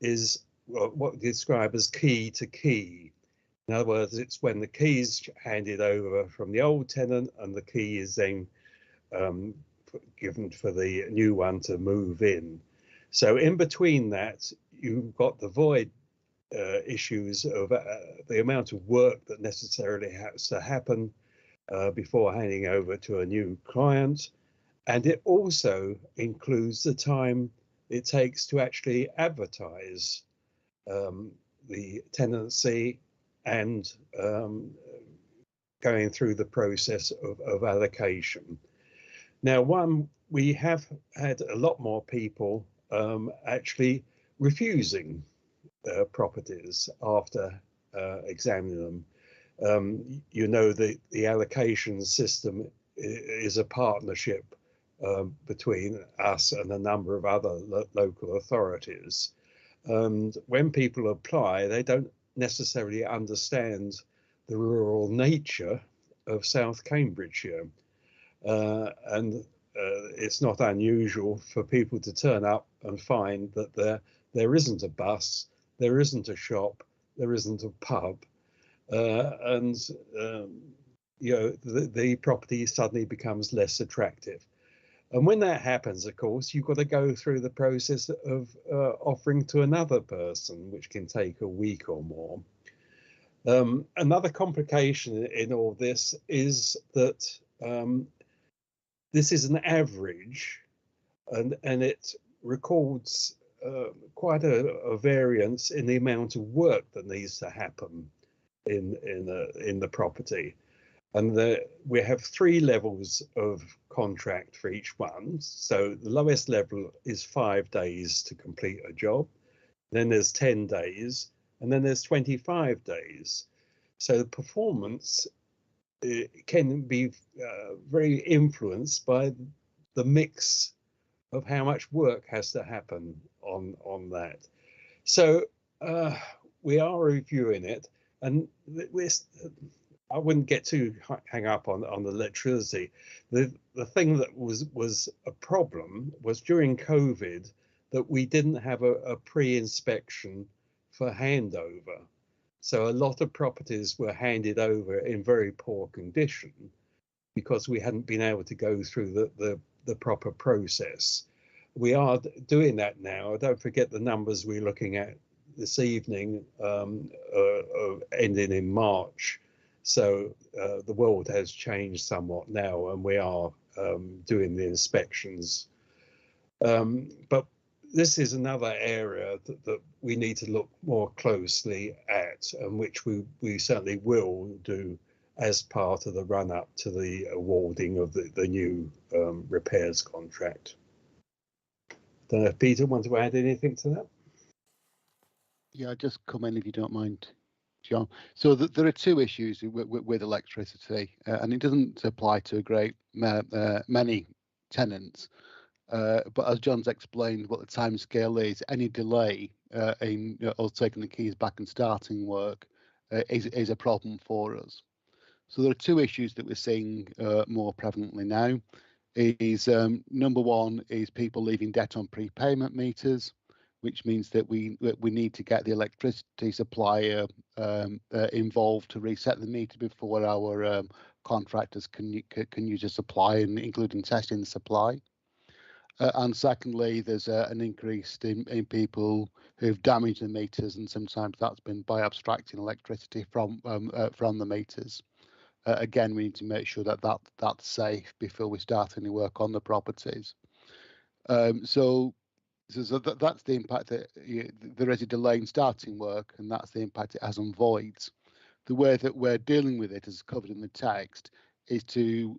is what we describe as key to key. In other words, it's when the key is handed over from the old tenant and the key is then given for the new one to move in. So in between that, you've got the void issues of the amount of work that necessarily has to happen before handing over to a new client. And it also includes the time it takes to actually advertise the tenancy and going through the process of allocation. Now, we have had a lot more people actually refusing properties after examining them. You know, the allocation system is a partnership between us and a number of other local authorities. And when people apply, they don't necessarily understand the rural nature of South Cambridgeshire. And it's not unusual for people to turn up and find that there isn't a bus, there isn't a shop, there isn't a pub, and you know, the property suddenly becomes less attractive. And when that happens, of course, you've got to go through the process of offering to another person, which can take a week or more. Another complication in all this is that this is an average, and it records quite a variance in the amount of work that needs to happen in the property. And we have 3 levels of contract for each one. So the lowest level is 5 days to complete a job. Then there's 10 days, and then there's 25 days. So the performance can be very influenced by the mix of how much work has to happen on that. So we are reviewing it, and I wouldn't get too hung up on the electricity. The thing that was a problem was during COVID that we didn't have a pre-inspection for handover. So a lot of properties were handed over in very poor condition because we hadn't been able to go through the proper process. We are doing that now. Don't forget the numbers we're looking at this evening ending in March. So the world has changed somewhat now, and we are doing the inspections. But this is another area that we need to look more closely at, and which we certainly will do as part of the run-up to the awarding of the new repairs contract. Don't know if Peter wants to add anything to that? Yeah, just come in if you don't mind, John. So there are 2 issues with electricity, and it doesn't apply to a great many tenants. But as John's explained what the timescale is, any delay in us taking the keys back and starting work is a problem for us. So there are 2 issues that we're seeing more prevalently now. Is number one is people leaving debt on prepayment meters, which means that we need to get the electricity supplier involved to reset the meter before our contractors can use a supply, and including testing the supply. And secondly, there's an increase in people who've damaged the meters, and sometimes that's been by abstracting electricity from the meters. again, we need to make sure that that's safe before we start any work on the properties. So that's the impact that there is a delay in starting work, and that's the impact it has on voids. The way that we're dealing with it, as covered in the text, is to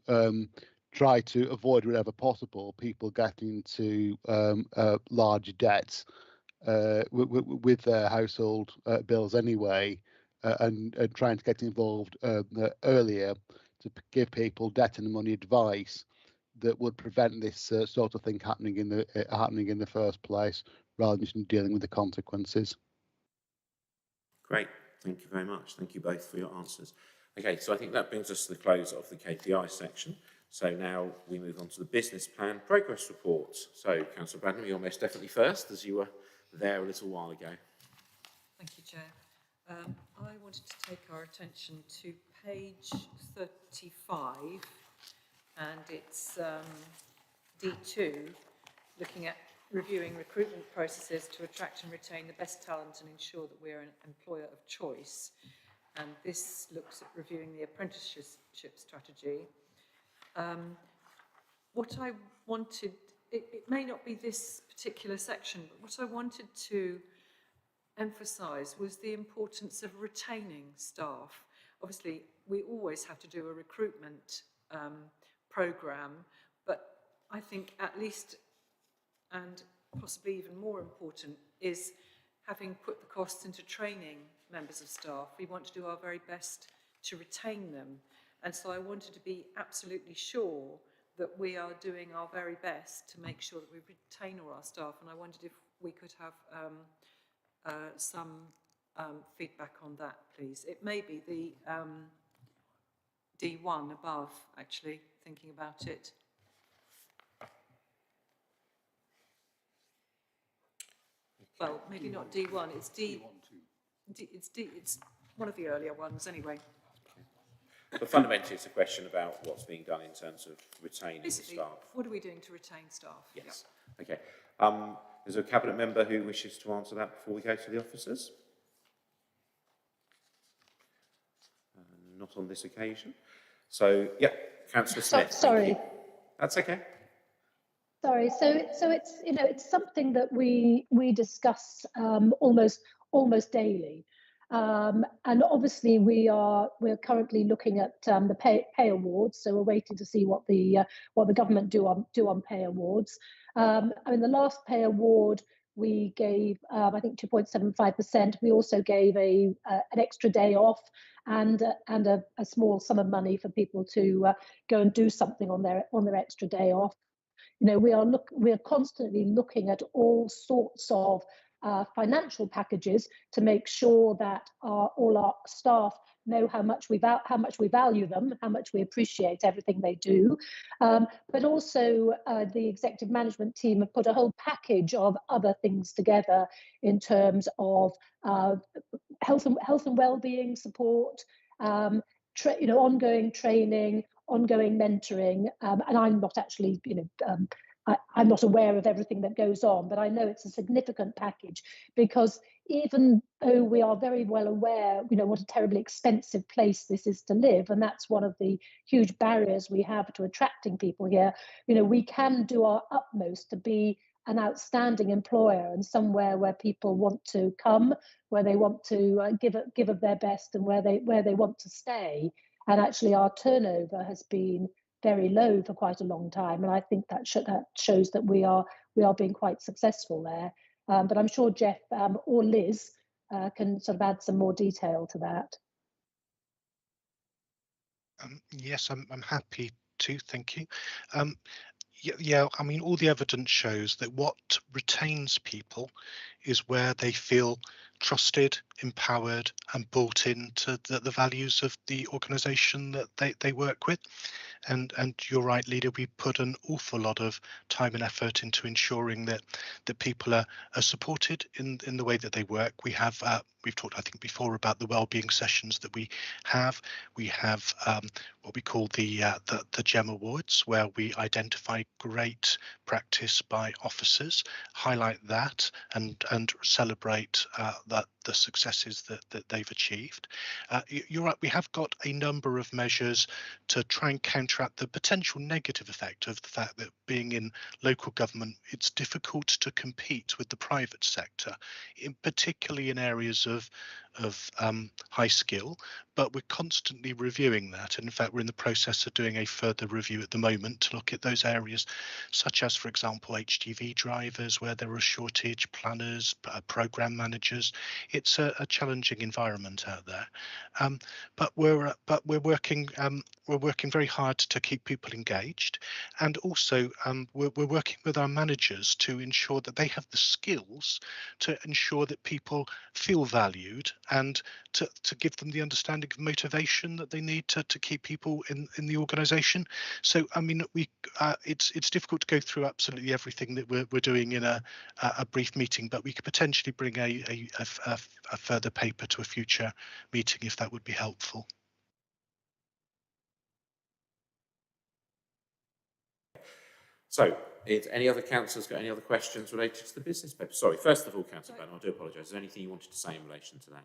try to avoid wherever possible people getting into large debts with their household bills anyway, and trying to get involved earlier to give people debt and money advice that would prevent this sort of thing happening in the first place, rather than just dealing with the consequences. Great, thank you very much. Thank you both for your answers. Okay, so I think that brings us to the close of the KPI section. So now we move on to the business plan progress reports. So, Councillor Bradnam, you're most definitely first, as you were there a little while ago. Thank you, Chair. I wanted to take our attention to page 35, and it's D2, looking at reviewing recruitment processes to attract and retain the best talent and ensure that we're an employer of choice. And this looks at reviewing the apprenticeship strategy. What I wanted, it may not be this particular section, but what I wanted to emphasise was the importance of retaining staff. Obviously, we always have to do a recruitment programme, but I think at least, and possibly even more important, is having put the costs into training members of staff. We want to do our very best to retain them. And so I wanted to be absolutely sure that we are doing our very best to make sure that we retain all our staff. And I wondered if we could have some feedback on that, please. It may be the D1 above, actually, thinking about it. Well, maybe not D1, it's D. It's one of the earlier ones, anyway. But fundamentally, it's a question about what's being done in terms of retaining Basically, the staff. What are we doing to retain staff? Yes. Yep. Okay. Is there a cabinet member who wishes to answer that before we go to the officers? Not on this occasion. So, yeah, Councillor Smith. Sorry. That's okay. Sorry. So it's it's something that we discuss almost daily. And obviously we're currently looking at the pay awards, so we're waiting to see what the government do on pay awards. I mean, the last pay award we gave I think 2.75%. We also gave an extra day off and a small sum of money for people to go and do something on their extra day off. We are constantly looking at all sorts of financial packages to make sure that all our staff know how much we value them, how much we appreciate everything they do. But also the executive management team have put a whole package of other things together in terms of health and well-being support, ongoing training, ongoing mentoring, and I'm not actually, I'm not aware of everything that goes on, but I know it's a significant package, because even though we are very well aware, what a terribly expensive place this is to live, and that's one of the huge barriers we have to attracting people here, we can do our utmost to be an outstanding employer and somewhere where people want to come, where they want to give of their best, and where they want to stay. And actually, our turnover has been very low for quite a long time, and I think that shows that we are being quite successful there. But I'm sure Jeff or Liz can sort of add some more detail to that. Yes, I'm happy to. Thank you. Yeah, I mean, all the evidence shows that what retains people is where they feel trusted, empowered, and bought into the values of the organisation that they work with. And you're right, Leader, we put an awful lot of time and effort into ensuring that people are supported in the way that they work. We've talked, I think, before about the wellbeing sessions that we have. We have what we call the GEM Awards, where we identify great practice by officers, highlight that, and celebrate the successes that they've achieved. You're right, we have got a number of measures to try and counteract the potential negative effect of the fact that being in local government, it's difficult to compete with the private sector, particularly in areas of high skill, but we're constantly reviewing that. And in fact, we're in the process of doing a further review at the moment to look at those areas, such as, for example, HGV drivers, where there are shortage, planners, program managers. It's a challenging environment out there, but we're working very hard to keep people engaged, and also we're working with our managers to ensure that they have the skills to ensure that people feel valued, and to give them the understanding of motivation that they need to keep people in the organisation. So I mean, it's difficult to go through absolutely everything that we're doing in a brief meeting, but we could potentially bring a further paper to a future meeting if that would be helpful. So, any other councillors got any other questions related to the business paper? Sorry, first of all, Councillor Bannon, I do apologise. Is there anything you wanted to say in relation to that?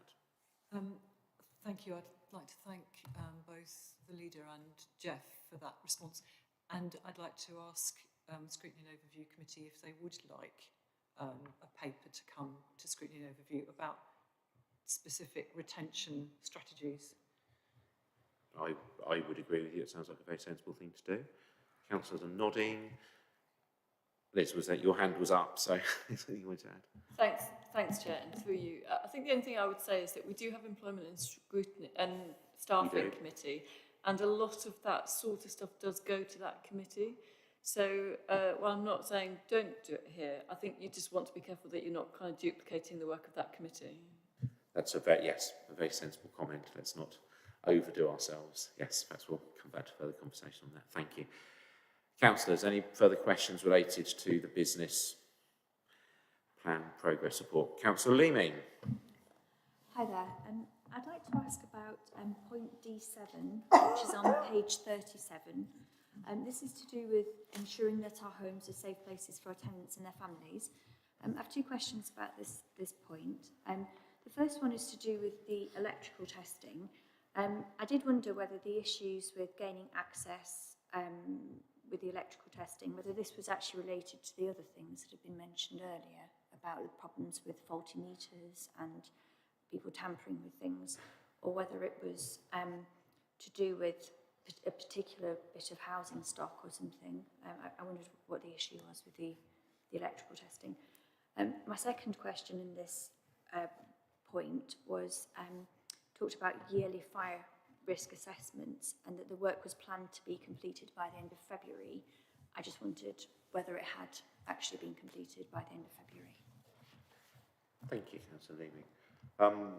Thank you. I'd like to thank both the leader and Jeff for that response. And I'd like to ask Scrutiny and Overview Committee if they would like a paper to come to Scrutiny and Overview about specific retention strategies. I would agree with you. It sounds like a very sensible thing to do. Councillors are nodding. Liz, was that your hand was up? So, anything you want to add? Thanks, Chair, and through you. I think the only thing I would say is that we do have employment and scrutiny and staffing committee, and a lot of that sort of stuff does go to that committee. So while I'm not saying don't do it here, I think you just want to be careful that you're not kind of duplicating the work of that committee. That's a very sensible comment. Let's not overdo ourselves. Yes, perhaps we'll come back to further conversation on that. Thank you. Councillors, any further questions related to the business plan progress report? Councillor Leaming. Hi there. I'd like to ask about point D7, which is on page 37. This is to do with ensuring that our homes are safe places for our tenants and their families. I have two questions about this point. The first one is to do with the electrical testing. I did wonder whether the issues with gaining access with the electrical testing, whether this was actually related to the other things that have been mentioned earlier about the problems with faulty meters and people tampering with things, or whether it was to do with a particular bit of housing stock or something. I wondered what the issue was with the electrical testing. My second question in this point was talked about yearly fire risk assessments and that the work was planned to be completed by the end of February. I just wondered whether it had actually been completed by the end of February. Thank you, Councillor Leaming.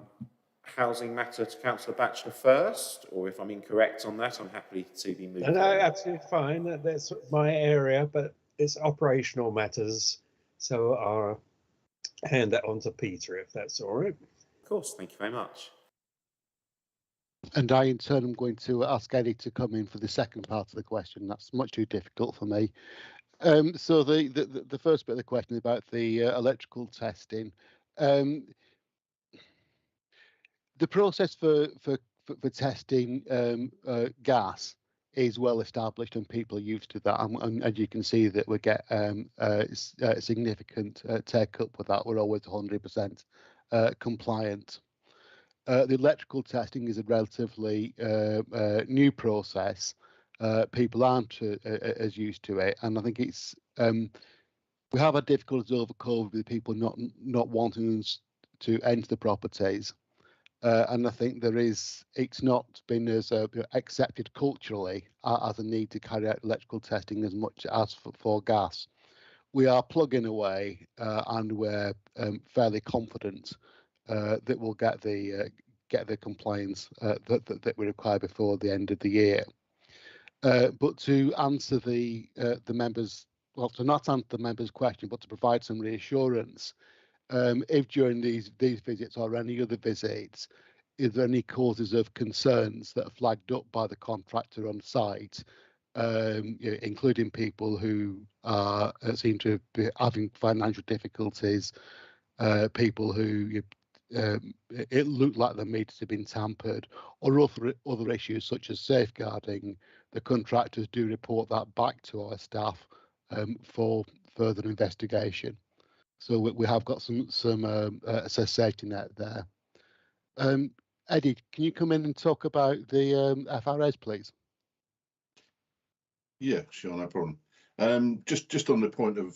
Housing matter to Councillor Batchelor first, or if I'm incorrect on that, I'm happy to be moved. No, absolutely fine. That's my area, but it's operational matters. So I'll hand that on to Peter, if that's all right. Of course, thank you very much. And I, in turn, am going to ask Eddie to come in for the second part of the question. That's much too difficult for me. So the first bit of the question about the electrical testing. The process for testing gas is well established and people are used to that. And you can see that we get a significant take up with that. We're always 100% compliant. The electrical testing is a relatively new process. People aren't as used to it, and I think it's we have had difficulties over COVID with people not wanting us to enter the properties, and I think it's not been as accepted culturally as a need to carry out electrical testing as much as for gas. We are plugging away, and we're fairly confident that we'll get the compliance that we require before the end of the year. But to answer the members, well, to not answer the members' question, but to provide some reassurance, if during these visits or any other visits, is there any causes of concerns that are flagged up by the contractor on site, including people who seem to be having financial difficulties, people who it looked like the meters had been tampered, or other issues such as safeguarding, the contractors do report that back to our staff for further investigation. So we have got some safety net there. Eddie, can you come in and talk about the FRAs, please? Yeah, sure, no problem. Just on the point of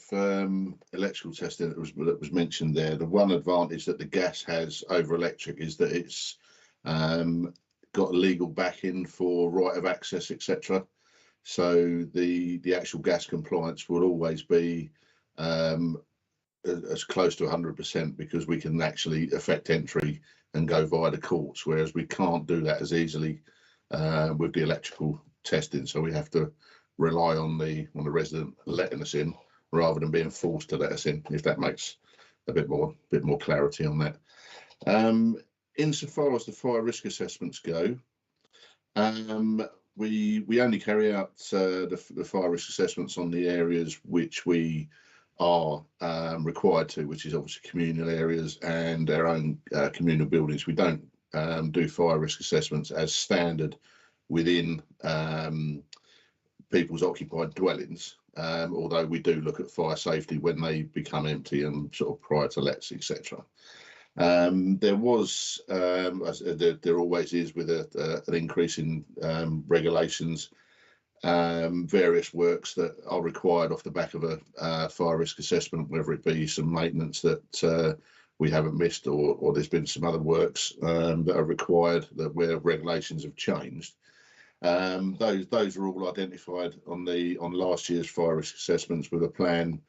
electrical testing that was mentioned there, the one advantage that the gas has over electric is that it's got a legal backing for right of access, etc. So the actual gas compliance will always be as close to 100% because we can actually affect entry and go via the courts, whereas we can't do that as easily with the electrical testing. So we have to rely on the resident letting us in rather than being forced to let us in, if that makes a bit more clarity on that. Insofar as the fire risk assessments go, we only carry out the fire risk assessments on the areas which we are required to, which is obviously communal areas and our own communal buildings. We don't do fire risk assessments as standard within people's occupied dwellings, although we do look at fire safety when they become empty and sort of prior to lets, etc. There was, as there always is with an increase in regulations, various works that are required off the back of a fire risk assessment, whether it be some maintenance that we haven't missed, or there's been some other works that are required where regulations have changed. Those are all identified on last year's fire risk assessments with a plan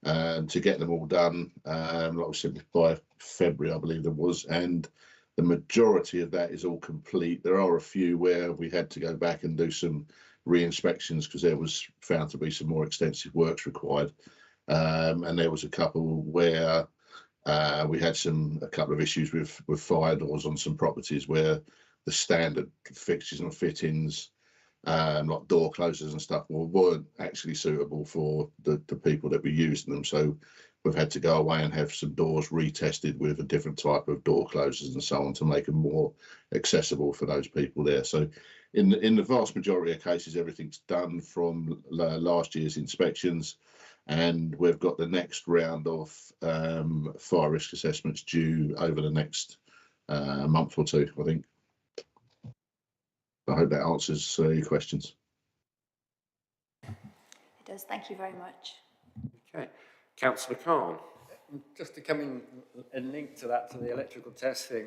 to get them all done, like we said, by February, I believe there was, and the majority of that is all complete. There are a few where we had to go back and do some re-inspections because there was found to be some more extensive works required, and there was a couple where we had a couple of issues with fire doors on some properties where the standard fixtures and fittings, like door closers and stuff, weren't actually suitable for the people that were using them. So we've had to go away and have some doors retested with a different type of door closers and so on to make them more accessible for those people there. So in the vast majority of cases, everything's done from last year's inspections, and we've got the next round of fire risk assessments due over the next month or two, I think. I hope that answers your questions. It does. Thank you very much. Okay. Councillor Khan. Just to come in and link to that, to the electrical testing,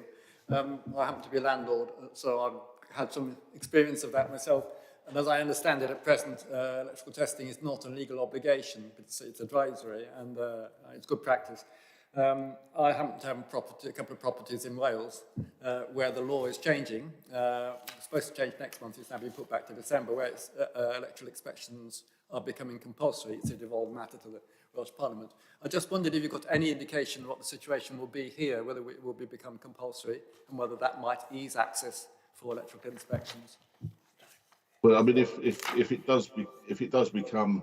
I happen to be a landlord, so I've had some experience of that myself. And as I understand it, at present, electrical testing is not a legal obligation, but it's advisory, and it's good practice. I happen to have a couple of properties in Wales where the law is changing. It's supposed to change next month. It's now been put back to December, where electrical inspections are becoming compulsory. It's a devolved matter to the Welsh Parliament. I just wondered if you've got any indication of what the situation will be here, whether it will become compulsory, and whether that might ease access for electrical inspections. Well, I mean, if it does become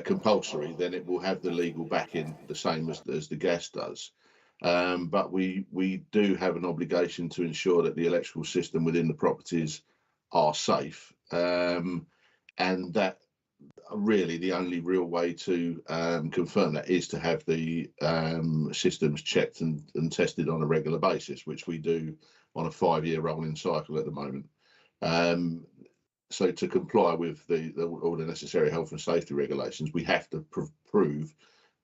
compulsory, then it will have the legal backing the same as the gas does. But we do have an obligation to ensure that the electrical system within the properties are safe, and that really the only real way to confirm that is to have the systems checked and tested on a regular basis, which we do on a 5-year rolling cycle at the moment. So to comply with all the necessary health and safety regulations, we have to prove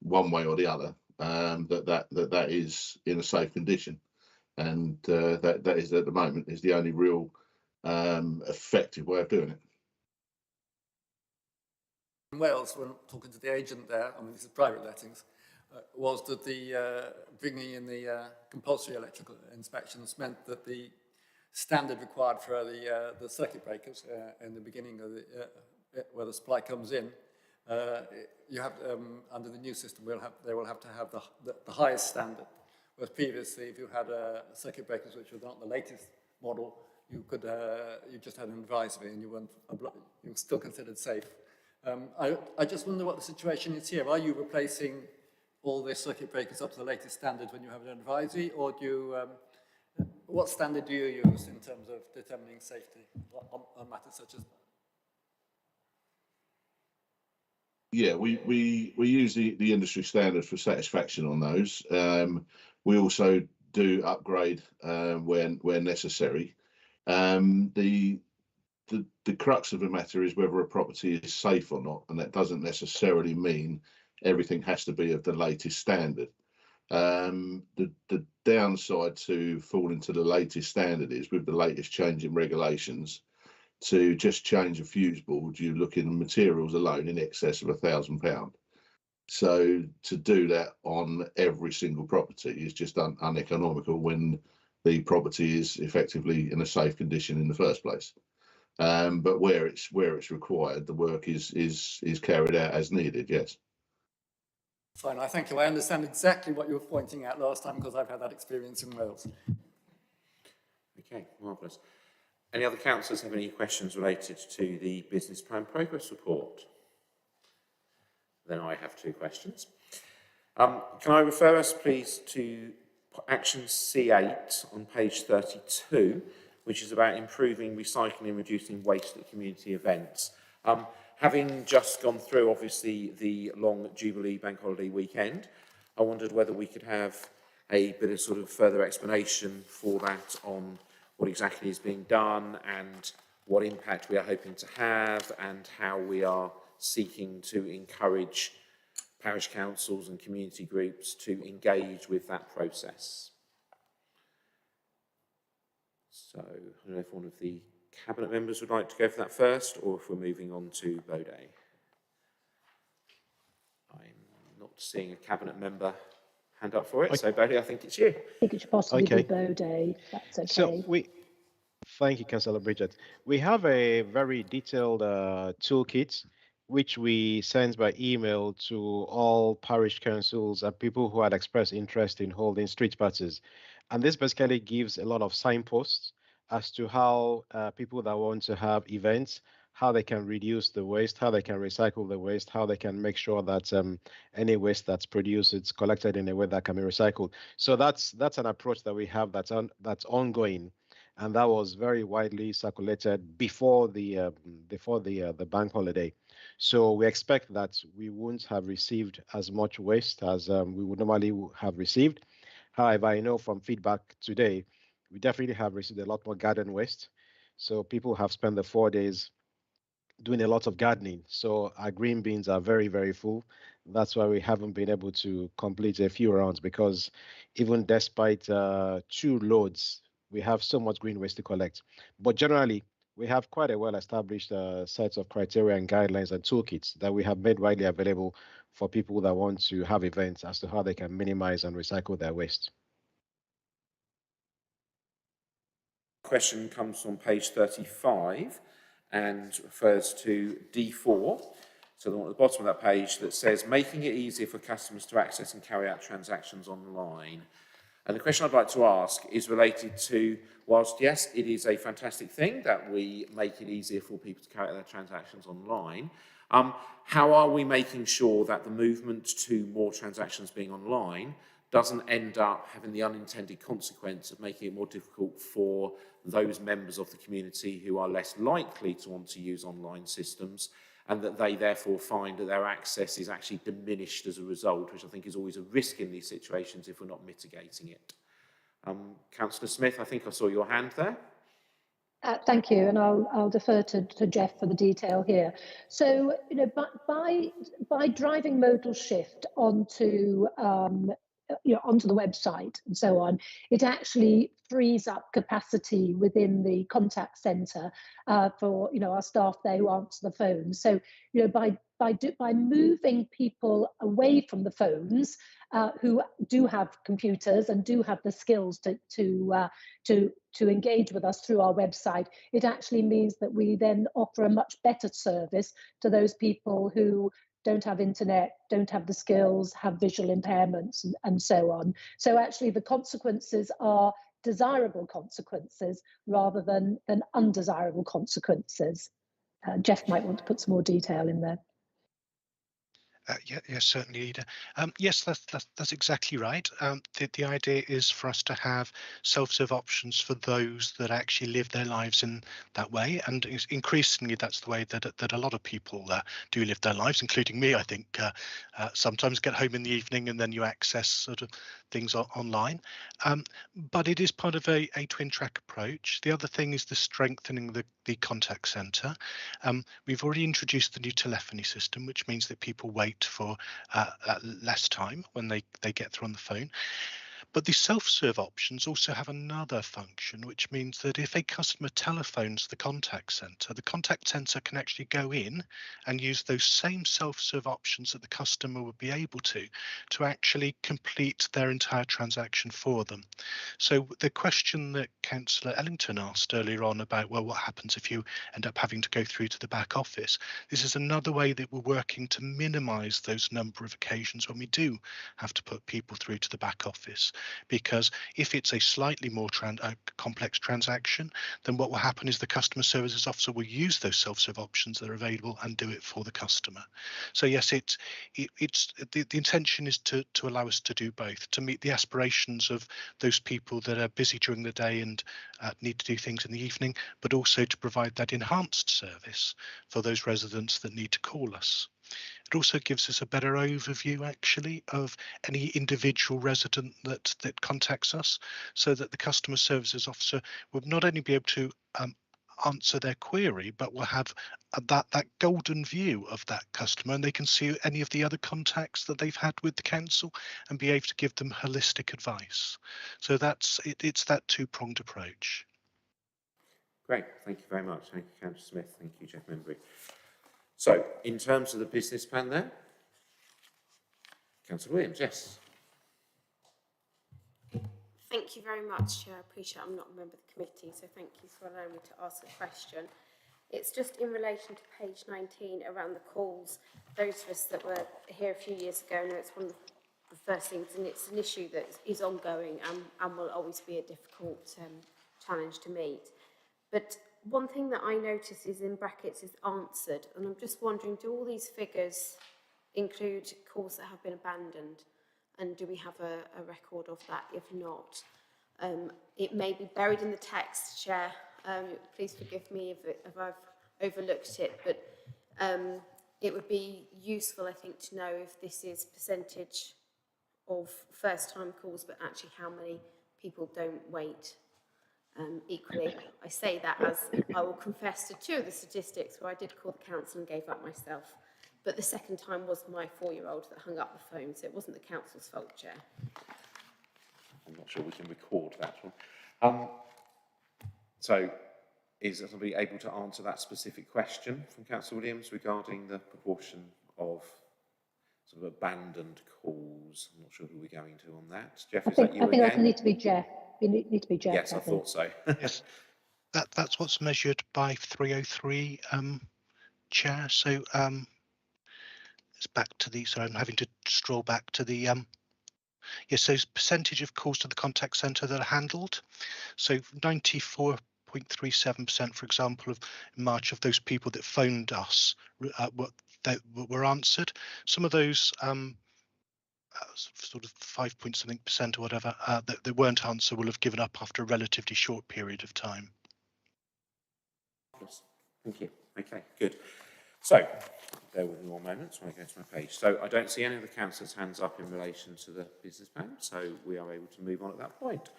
one way or the other that is in a safe condition, and that is at the moment is the only real effective way of doing it. In Wales, when talking to the agent there, I mean, this is private lettings, was that the bringing in the compulsory electrical inspections meant that the standard required for the circuit breakers in the beginning of where the supply comes in, you have under the new system they will have to have the highest standard. Whereas previously, if you had circuit breakers which were not the latest model, you just had an advisory and you were still considered safe. I just wonder what the situation is here. Are you replacing all the circuit breakers up to the latest standard when you have an advisory, or do you, what standard do you use in terms of determining safety on matters such as? Yeah, we use the industry standard for satisfaction on those. We also do upgrade where necessary. The crux of the matter is whether a property is safe or not, and that doesn't necessarily mean everything has to be of the latest standard. The downside to falling to the latest standard is with the latest change in regulations, to just change a fuse board, you're looking at materials alone in excess of £1,000. So to do that on every single property is just uneconomical when the property is effectively in a safe condition in the first place. But where it's required, the work is carried out as needed. Yes. Fine, I thank you. I understand exactly what you were pointing out last time because I've had that experience in Wales. Okay, marvellous. Any other councillors have any questions related to the business plan progress report? Then I have two questions. Can I refer us, please, to action C8 on page 32, which is about improving recycling and reducing waste at community events. Having just gone through, obviously, the long Jubilee bank holiday weekend, I wondered whether we could have a bit of sort of further explanation for that on what exactly is being done and what impact we are hoping to have and how we are seeking to encourage parish councils and community groups to engage with that process. So, I don't know if one of the Cabinet members would like to go for that first, or if we're moving on to Bode. I'm not seeing a Cabinet member hand up for it, so Bode, I think it's you. I think it should possibly be Bode, that's okay. So thank you, Councillor Bridget. We have a very detailed toolkit which we sent by email to all parish councils and people who had expressed interest in holding street parties. And this basically gives a lot of signposts as to how people that want to have events, how they can reduce the waste, how they can recycle the waste, how they can make sure that any waste that's produced is collected in a way that can be recycled. So that's an approach that we have that's ongoing, and that was very widely circulated before the bank holiday. So we expect that we won't have received as much waste as we would normally have received. However, I know from feedback today, we definitely have received a lot more garden waste. So people have spent the 4 days doing a lot of gardening. So our green bins are very, very full. That's why we haven't been able to complete a few rounds, because even despite 2 loads, we have so much green waste to collect. But generally, we have quite a well-established set of criteria and guidelines and toolkits that we have made widely available for people that want to have events as to how they can minimize and recycle their waste. Question comes on page 35 and refers to D4. So the one at the bottom of that page that says, making it easier for customers to access and carry out transactions online. And the question I'd like to ask is related to, whilst yes, it is a fantastic thing that we make it easier for people to carry out their transactions online, how are we making sure that the movement to more transactions being online doesn't end up having the unintended consequence of making it more difficult for those members of the community who are less likely to want to use online systems, and that they therefore find that their access is actually diminished as a result, which I think is always a risk in these situations if we're not mitigating it. Councillor Smith, I think I saw your hand there. Thank you, and I'll defer to Jeff for the detail here. So, you know, by driving modal shift onto onto the website and so on, it actually frees up capacity within the contact centre for our staff there who answer the phone. So, by moving people away from the phones, who do have computers and do have the skills to engage with us through our website, it actually means that we then offer a much better service to those people who don't have internet, don't have the skills, have visual impairments, and so on. So actually the consequences are desirable consequences rather than undesirable consequences. Jeff might want to put some more detail in there. Yes, certainly, Ida. Yes, that's exactly right. The idea is for us to have self-serve options for those that actually live their lives in that way, and increasingly that's the way that a lot of people do live their lives, including me. I think sometimes get home in the evening and then you access sort of things online. But it is part of a twin track approach. The other thing is the strengthening the contact centre. We've already introduced the new telephony system, which means that people wait for less time when they get through on the phone. But the self-serve options also have another function, which means that if a customer telephones the contact centre can actually go in and use those same self-serve options that the customer would be able to actually complete their entire transaction for them. So the question that Councillor Ellington asked earlier on about, well, what happens if you end up having to go through to the back office? This is another way that we're working to minimise those number of occasions when we do have to put people through to the back office. Because if it's a slightly more complex transaction, then what will happen is the customer services officer will use those self-serve options that are available and do it for the customer. So yes, the intention is to allow us to do both, to meet the aspirations of those people that are busy during the day and need to do things in the evening, but also to provide that enhanced service for those residents that need to call us. It also gives us a better overview, actually, of any individual resident that contacts us, so that the customer services officer will not only be able to answer their query, but will have that golden view of that customer, and they can see any of the other contacts that they've had with the council and be able to give them holistic advice. So it's that two-pronged approach. Great, thank you very much. Thank you, Councillor Smith. Thank you, Jeff Membry. So, in terms of the business plan there, Councillor Williams, yes. Thank you very much, Chair. I appreciate I'm not a member of the committee, so thank you for allowing me to ask a question. It's just in relation to page 19 around the calls. Those of us that were here a few years ago know it's one of the first things, and it's an issue that is ongoing and will always be a difficult challenge to meet. But one thing that I notice is in brackets is answered, and I'm just wondering, do all these figures include calls that have been abandoned? And do we have a record of that? If not, it may be buried in the text, Chair. Please forgive me if I've overlooked it, but it would be useful, I think, to know if this is percentage of first-time calls, but actually how many people don't wait. Equally, I say that as I will confess to two of the statistics where I did call the council and gave up myself. But the second time was my 4-year-old that hung up the phone, so it wasn't the council's fault, Chair. I'm not sure we can record that one. So, is somebody able to answer that specific question from Councillor Williams regarding the proportion of sort of abandoned calls? I'm not sure who we're going to on that. Jeff, is that you again? I think that need to be Jeff. You need to be Jeff. Yes, I thought so. Yes, that's what's measured by 303, Chair. So it's back to the. So I'm having to scroll back to the. Yes, so percentage of calls to the contact centre that are handled. So 94.37%, for example, of March of those people that phoned us were answered. Some of those. Sort of 5 point something percent or whatever that weren't answered will have given up after a relatively short period of time. Thank you. Okay, good. So, bear with me 1 moment when I go to my page. So, I don't see any of the councillors' hands up in relation to the business plan, so we are able to move on at that point.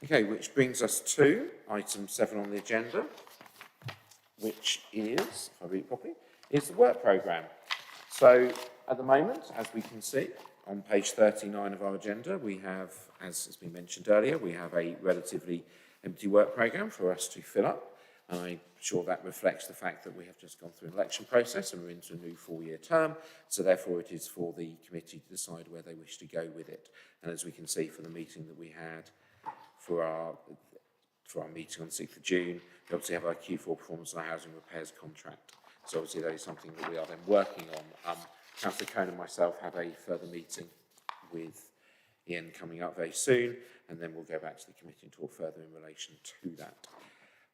Okay, which brings us to item 7 on the agenda, which is, if I read it properly, is the work programme. So, at the moment, as we can see, on page 39 of our agenda, we have, as has been mentioned earlier, we have a relatively empty work programme for us to fill up. And I'm sure that reflects the fact that we have just gone through an election process and we're into a new 4-year term. So therefore it is for the committee to decide where they wish to go with it. And as we can see from the meeting that we had for our meeting on the 6th of June, we obviously have our Q4 performance and our housing repairs contract. So obviously that is something that we are then working on. Councillor Cohn and myself have a further meeting with Ian coming up very soon, and then we'll go back to the committee and talk further in relation to that.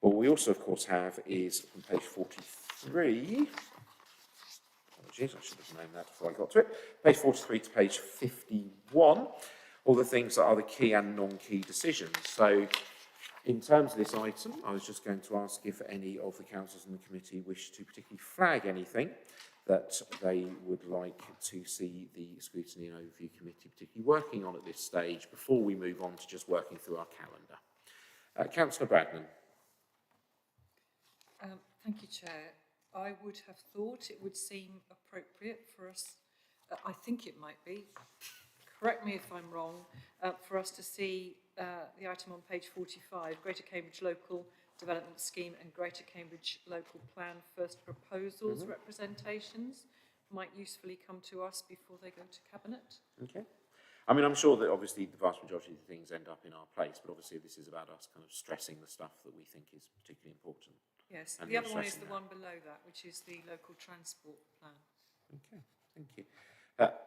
What we also, of course, have is on page 43, Apologies, I should have known that before I got to it. Page 43 to page 51, all the things that are the key and non-key decisions. So in terms of this item, I was just going to ask if any of the councillors in the committee wish to particularly flag anything that they would like to see the Scrutiny and Overview Committee particularly working on at this stage before we move on to just working through our calendar. Councillor Bradman. Thank you, Chair. I would have thought it would seem appropriate for us, I think it might be, correct me if I'm wrong, for us to see the item on page 45, Greater Cambridge Local Development Scheme and Greater Cambridge Local Plan First Proposals representations might usefully come to us before they go to Cabinet. Okay. I mean, I'm sure that obviously the vast majority of the things end up in our place, but obviously this is about us kind of stressing the stuff that we think is particularly important. Yes, and the other one is the that. one below that, which is the local transport plan. Okay, thank you.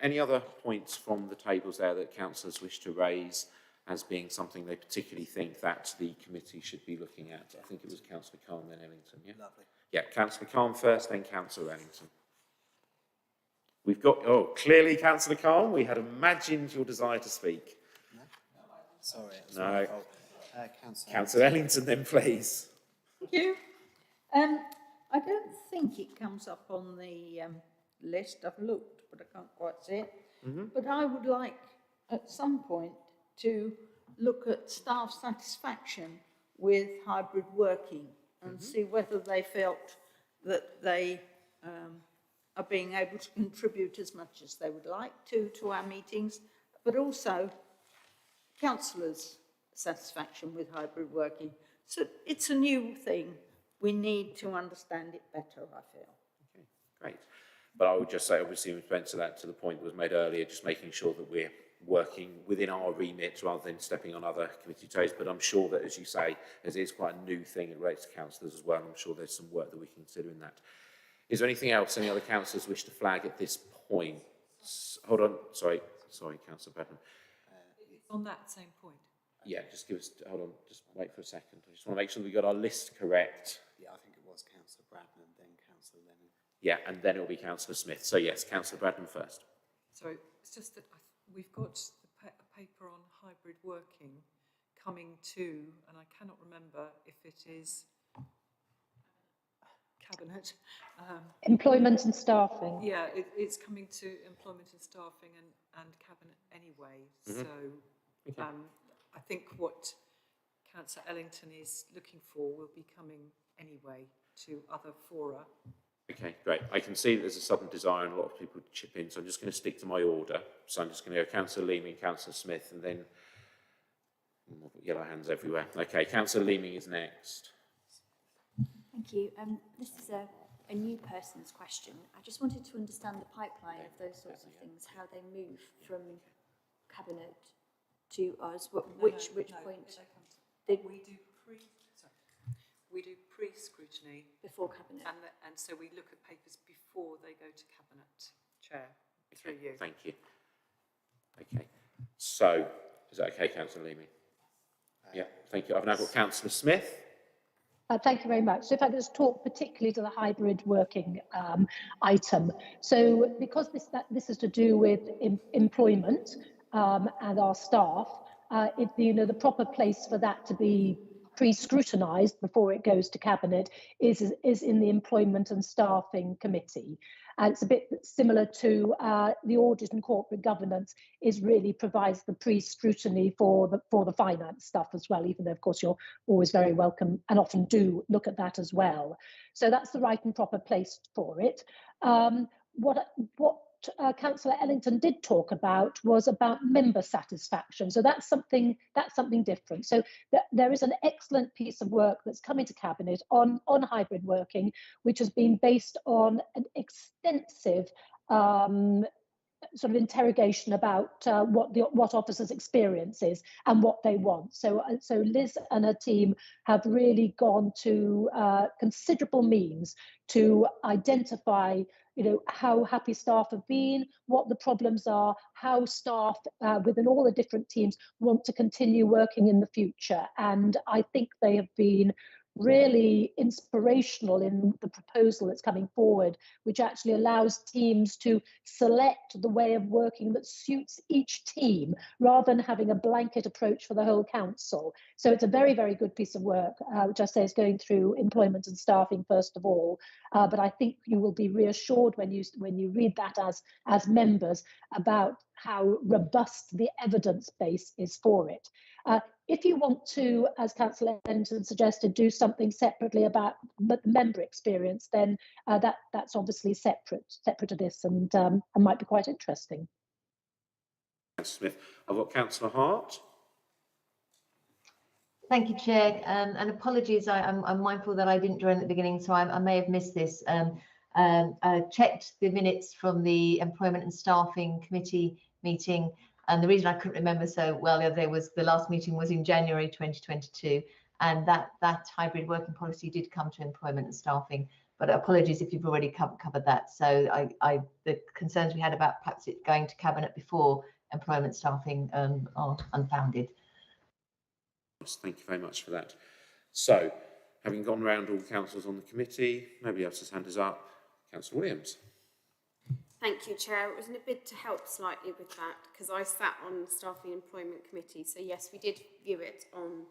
Any other points from the tables there that councillors wish to raise as being something they particularly think that the committee should be looking at? I think it was Councillor Khan, then Ellington, yeah? Lovely. Yeah, Councillor Khan first, then Councillor Ellington. We've got, oh, clearly Councillor Khan, we had imagined your desire to speak. No? Sorry, it was No. my fault. Councillor Ellington then, please. Thank you. I don't think it comes up on the list. I've looked, but I can't quite see it. But I would like, at some point, to look at staff satisfaction with hybrid working and see whether they felt that they are being able to contribute as much as they would like to our meetings, but also councillors' satisfaction with hybrid working. So it's a new thing. We need to understand it better, I feel. Okay, great. But I would just say, obviously, in response to that, to the point that was made earlier, just making sure that we're working within our remit rather than stepping on other committee toes. But I'm sure that, as you say, as it is quite a new thing, it relates to councillors as well. I'm sure there's some work that we can consider in that. Is there anything else any other councillors wish to flag at this point? Hold on, sorry, Councillor Bradman. On that same point. Yeah, just give us, hold on, just wait for a second. I just want to make sure we got our list correct. Yeah, I think it was Councillor Bradman, then Councillor Lennon. Yeah, and then it'll be Councillor Smith. So yes, Councillor Bradman first. Sorry, it's just that we've got a paper on hybrid working coming to, and I cannot remember if it is Cabinet. Employment and staffing. Yeah, it's coming to employment and staffing and Cabinet anyway. So I think what Councillor Ellington is looking for will be coming anyway to other fora. Okay, great. I can see that there's a sudden desire and a lot of people to chip in, so I'm just going to stick to my order. So I'm just going to go Councillor Leaming, Councillor Smith, and then yellow hands everywhere. Okay, Councillor Leaming is next. Thank you. This is a new person's question. I just wanted to understand the pipeline of those sorts of things, how they move from Cabinet to us. Which point? We do pre-scrutiny before Cabinet, and so we look at papers before they go to Cabinet. Chair, through you. Thank you. Okay, so is that okay, Councillor Leaming? Yeah, thank you. I've now got Councillor Smith. Thank you very much. So if I could just talk particularly to the hybrid working item. So because this is to do with employment and our staff, the proper place for that to be pre-scrutinised before it goes to Cabinet is in the Employment and Staffing Committee. It's a bit similar to the Audit and Corporate Governance really provides the pre-scrutiny for the finance stuff as well, even though, of course, you're always very welcome and often do look at that as well. So that's the right and proper place for it. What Councillor Ellington did talk about was about member satisfaction. So that's something different. So there is an excellent piece of work that's coming to Cabinet on hybrid working, which has been based on an extensive sort of interrogation about what officers' experience is and what they want. So Liz and her team have really gone to considerable means to identify how happy staff have been, what the problems are, how staff within all the different teams want to continue working in the future. And I think they have been really inspirational in the proposal that's coming forward, which actually allows teams to select the way of working that suits each team rather than having a blanket approach for the whole council. So it's a very, very good piece of work, which I say is going through employment and staffing first of all. But I think you will be reassured when you read that as members about how robust the evidence base is for it. If you want to, as Councillor Ellington suggested, do something separately about the member experience, then that's obviously separate to this, and might be quite interesting. Councillor Smith. I've got Councillor Hart. Thank you, Chair, and apologies. I'm mindful that I didn't join at the beginning, so I may have missed this. I checked the minutes from the Employment and Staffing Committee meeting, and the reason I couldn't remember so well the other day was the last meeting was in January 2022, and that hybrid working policy did come to Employment and Staffing. But apologies if you've already covered that. So the concerns we had about perhaps it going to Cabinet before Employment Staffing are unfounded. Thank you very much for that. So, having gone round all the councillors on the committee, nobody else's hand is up. Councillor Williams. Thank you, Chair. It was in a bid to help slightly with that because I sat on the Staffing and Employment Committee. So yes, we did view it on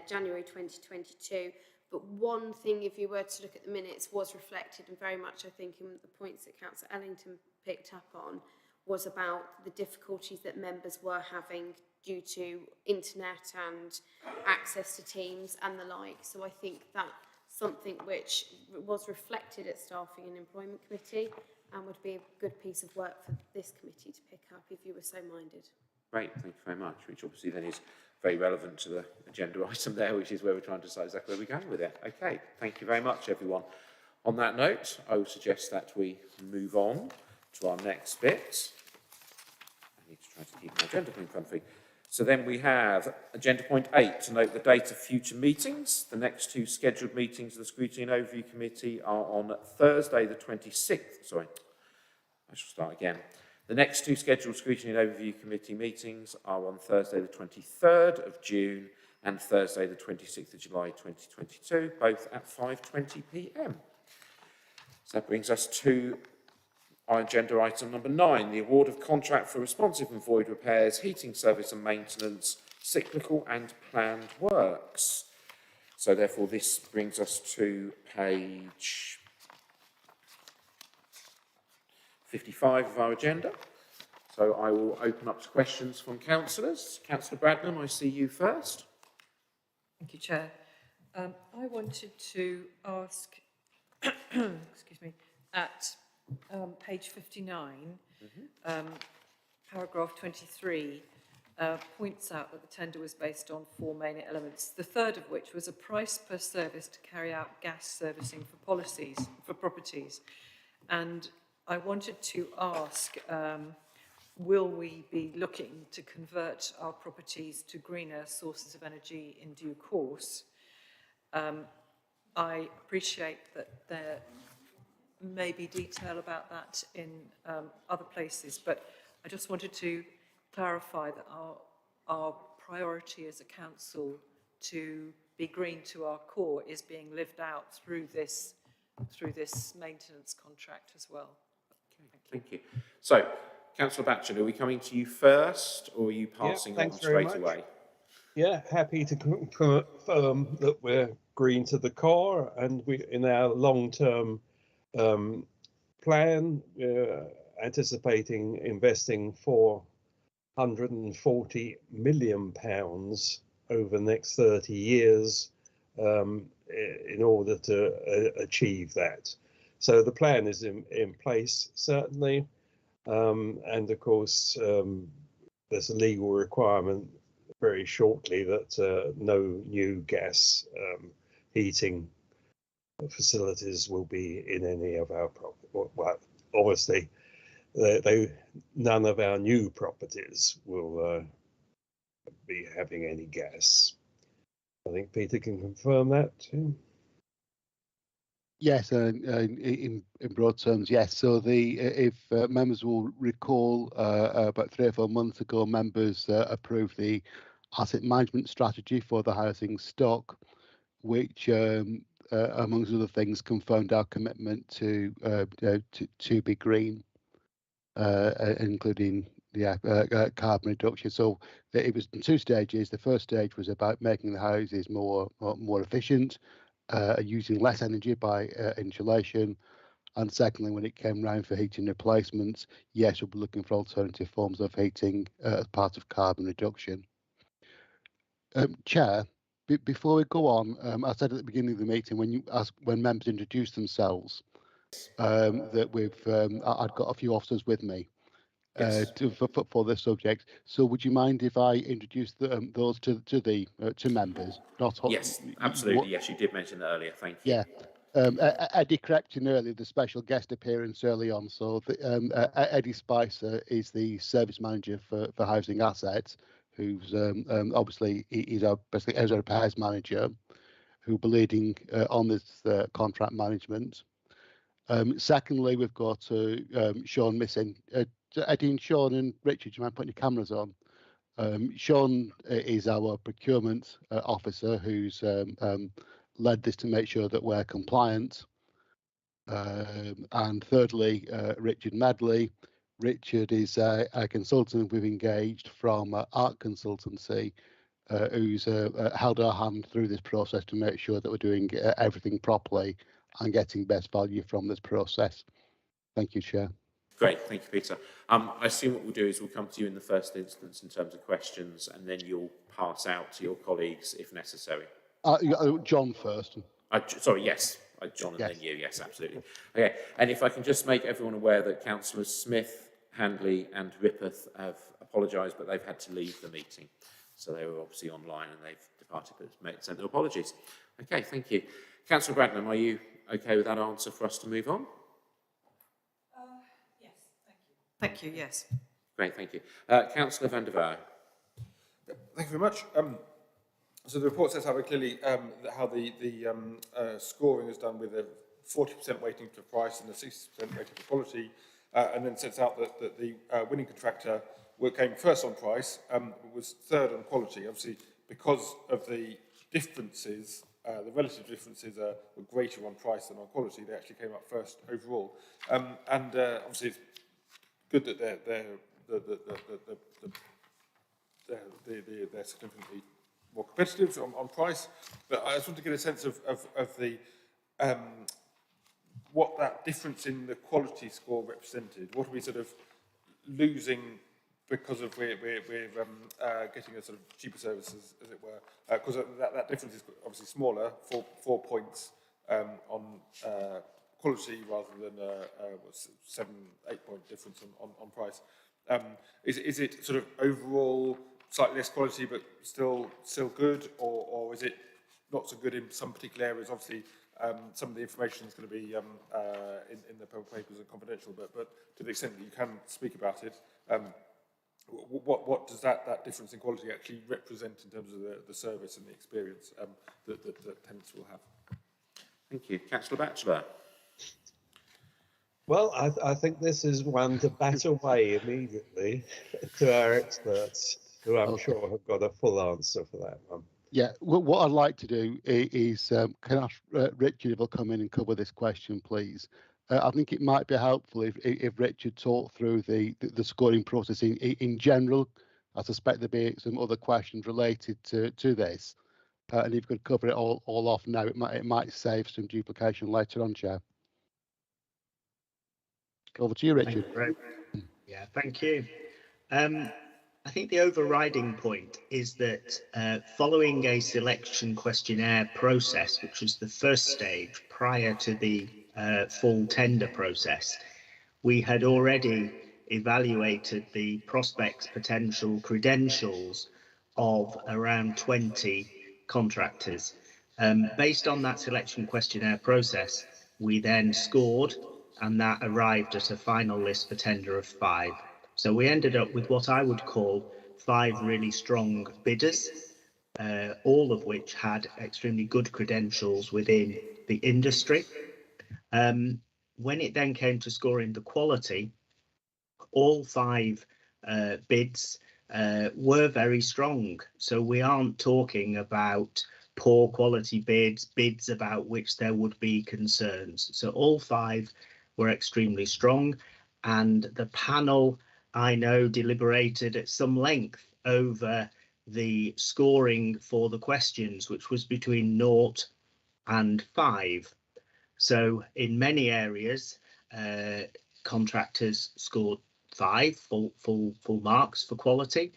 January 2022. But one thing, if you were to look at the minutes, was reflected, and very much I think in the points that Councillor Ellington picked up on, was about the difficulties that members were having due to internet and access to Teams and the like. So I think that's something which was reflected at Staffing and Employment Committee and would be a good piece of work for this committee to pick up if you were so minded. Great, thank you very much, which obviously then is very relevant to the agenda item there, which is where we're trying to decide exactly where we're going with it. Okay, thank you very much, everyone. On that note, I would suggest that we move on to our next bit. I need to try to keep my agenda in front of me. So then we have agenda point 8, to note the date of future meetings. The next two scheduled meetings of the Scrutiny and Overview Committee are on Thursday the 26th. Sorry, I shall start again. The next two scheduled Scrutiny and Overview Committee meetings are on Thursday the 23rd of June and Thursday the 26th of July 2022, both at 5:20 p.m. So that brings us to our agenda item number 9, the award of contract for responsive and void repairs, heating service and maintenance, cyclical and planned works. So therefore this brings us to page 55 of our agenda. So I will open up to questions from councillors. Councillor Bradnam, I see you first. Thank you, Chair. I wanted to ask, excuse me, at page 59, paragraph 23, points out that the tender was based on 4 main elements, the third of which was a price per service to carry out gas servicing for properties. And I wanted to ask, will we be looking to convert our properties to greener sources of energy in due course? I appreciate that there may be detail about that in other places, but I just wanted to clarify that our priority as a council to be green to our core is being lived out through this maintenance contract as well. Thank you. So, Councillor Batchelor, are we coming to you first, or are you passing on straight away? Yeah, happy to confirm that we're green to the core, and we, in our long-term plan, we're anticipating investing £440 million over the next 30 years in order to achieve that. So the plan is in place, certainly, and of course there's a legal requirement very shortly that no new gas heating facilities will be in any of our properties. Well, obviously, none of our new properties will be having any gas. I think Peter can confirm that too. Yes, in broad terms, yes. So if members will recall, about 3 or 4 months ago, members approved the asset management strategy for the housing stock, which, amongst other things, confirmed our commitment to be green, including carbon reduction. So it was in 2 stages. The first stage was about making the houses more efficient, using less energy by insulation. And secondly, when it came round for heating replacements, yes, we'll be looking for alternative forms of heating as part of carbon reduction. Chair, before we go on, I said at the beginning of the meeting when members introduce themselves that I'd got a few officers with me for this subject. So would you mind if I introduce those to members? Yes, absolutely. Yes, you did mention that earlier. Thank you. Yeah. Eddie corrected earlier the special guest appearance early on. So Eddie Spicer is the service manager for housing assets, who's obviously he's our repairs manager, who'll be leading on this contract management. Secondly, we've got Sean missing. Eddie and Sean and Richard, do you mind putting your cameras on? Sean is our procurement officer who's led this to make sure that we're compliant. And thirdly, Richard Medley. Richard is a consultant we've engaged from Art Consultancy, who's held our hand through this process to make sure that we're doing everything properly and getting best value from this process. Thank you, Chair. Great, thank you, Peter. I assume what we'll do is we'll come to you in the first instance in terms of questions, and then you'll pass out to your colleagues if necessary. John first. Sorry, yes. John and then you, yes, absolutely. Okay, and if I can just make everyone aware that Councillors Smith, Handley and Rippeth have apologised, but they've had to leave the meeting. So they were obviously online and they've departed, but sent their apologies. Okay, thank you. Councillor Bradnam, are you okay with that answer for us to move on? Yes, thank you. Thank you, yes. Great, thank you. Councillor van der Waal. Thank you very much. So the report sets out very clearly how the scoring is done with a 40% weighting for price and a 60% weighting for quality, and then sets out that the winning contractor came first on price, was third on quality. Obviously, because of the differences, the relative differences were greater on price than on quality, they actually came up first overall. And obviously, it's good that they're significantly more competitive on price, but I just want to get a sense of the what that difference in the quality score represented. What are we sort of losing because of we're getting a sort of cheaper service, as it were? Because that difference is obviously smaller, 4 points on quality rather than a 7-8 point difference on price. Is it sort of overall slightly less quality but still good, or is it not so good in some particular areas? Obviously, some of the information is going to be in the papers and confidential, but to the extent that you can speak about it, what does that difference in quality actually represent in terms of the service and the experience that tenants will have? Thank you. Councillor Batchelor. Well, I think this is one to bat away immediately to our experts, who I'm sure have got a full answer for that one. Yeah, what I'd like to do is can I ask Richard if he'll come in and cover this question, please? I think it might be helpful if Richard talked through the scoring process in general. I suspect there'll be some other questions related to this, and if you could cover it all off now, it might save some duplication later on, Chair. Over to you, Richard. Yeah, thank you. I think the overriding point is that following a selection questionnaire process, which was the first stage prior to the full tender process, we had already evaluated the prospects' potential credentials of around 20 contractors. Based on that selection questionnaire process, we then scored, and that arrived at a final list for tender of 5. So we ended up with what I would call 5 really strong bidders, all of which had extremely good credentials within the industry. When it then came to scoring the quality, all 5 bids were very strong. So we aren't talking about poor quality bids about which there would be concerns. So all 5 were extremely strong, and the panel, I know, deliberated at some length over the scoring for the questions, which was between 0 and 5. So in many areas, contractors scored 5 full marks for quality.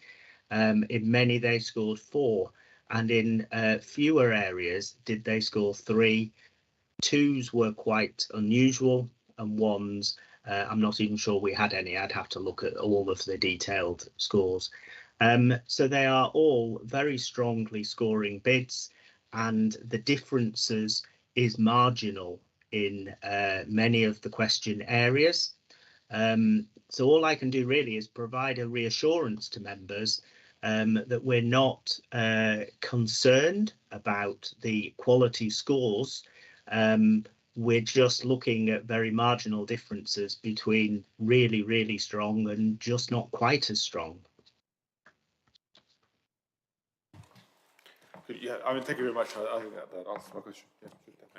In many they scored 4, and in fewer areas did they score 3. 2s were quite unusual, and 1s, I'm not even sure we had any. I'd have to look at all of the detailed scores. So they are all very strongly scoring bids, and the differences is marginal in many of the question areas. So all I can do really is provide a reassurance to members that we're not concerned about the quality scores. We're just looking at very marginal differences between really, really strong and just not quite as strong. Yeah, I mean, thank you very much. I think that answers my question. Yeah,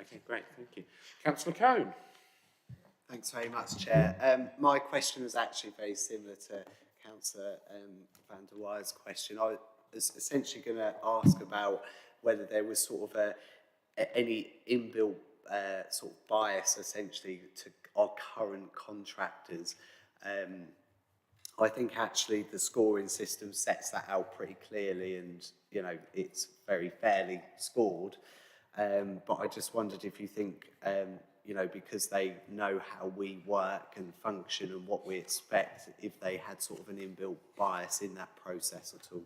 okay, great, thank you. Councillor Cohn. Thanks very much, Chair. My question is actually very similar to Councillor van der Weij's question. I was essentially going to ask about whether there was sort of any inbuilt sort of bias essentially to our current contractors. I think actually the scoring system sets that out pretty clearly, and you know it's very fairly scored. But I just wondered if you think you know, because they know how we work and function and what we expect, if they had sort of an inbuilt bias in that process at all.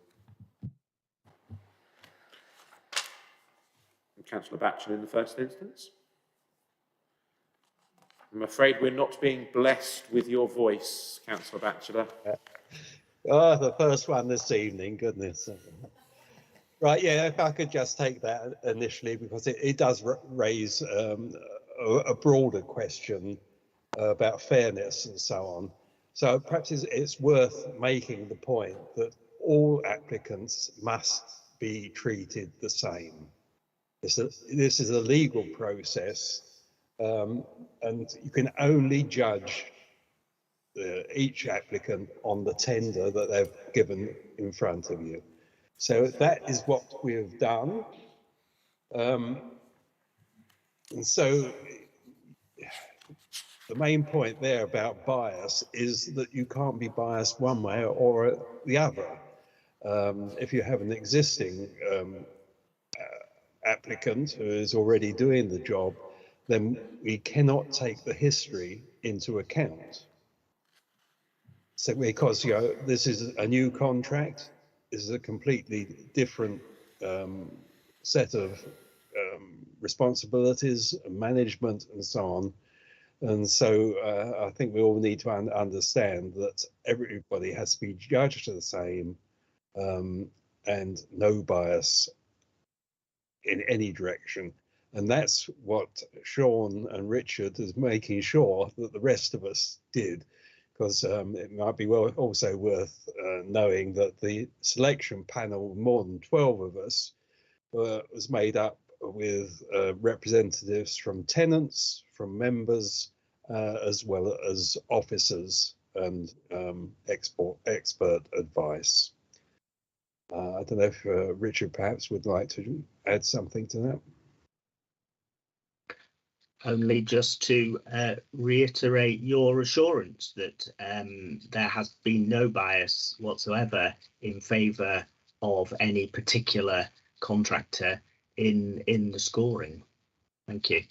And Councillor Batchelor in the first instance. I'm afraid we're not being blessed with your voice, Councillor Batchelor. Oh, the first one this evening, goodness. Right, yeah, if I could just take that initially, because it does raise a broader question about fairness and so on. So perhaps it's worth making the point that all applicants must be treated the same. This is a legal process, and you can only judge each applicant on the tender that they've given in front of you. So that is what we have done. And so the main point there about bias is that you can't be biased one way or the other. If you have an existing applicant who is already doing the job, then we cannot take the history into account. So because this is a new contract, this is a completely different set of responsibilities, management, and so on. And so I think we all need to understand that everybody has to be judged the same, and no bias in any direction. And that's what Sean and Richard is making sure that the rest of us did, because it might be also worth knowing that the selection panel, more than 12 of us, was made up with representatives from tenants, from members, as well as officers and expert advice. I don't know if Richard perhaps would like to add something to that. Only just to reiterate your assurance that there has been no bias whatsoever in favour of any particular contractor in the scoring. Thank you.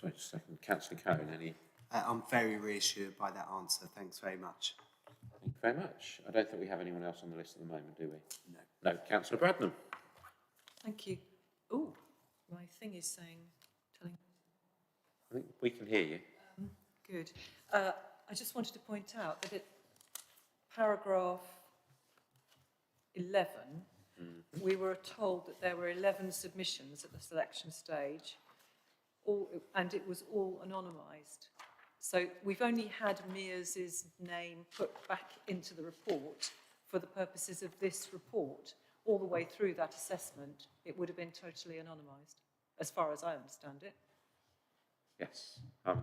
Sorry, just a second. Councillor Cohn, any? I'm very reassured by that answer. Thanks very much. Thank you very much. I don't think we have anyone else on the list at the moment, do we? No. No. Councillor Bradnam. Thank you. Oh, my thing is telling. I think we can hear you. Good. I just wanted to point out that at paragraph 11, we were told that there were 11 submissions at the selection stage, and it was all anonymised. So we've only had Mia's name put back into the report for the purposes of this report. All the way through that assessment, it would have been totally anonymised, as far as I understand it. Yes. Do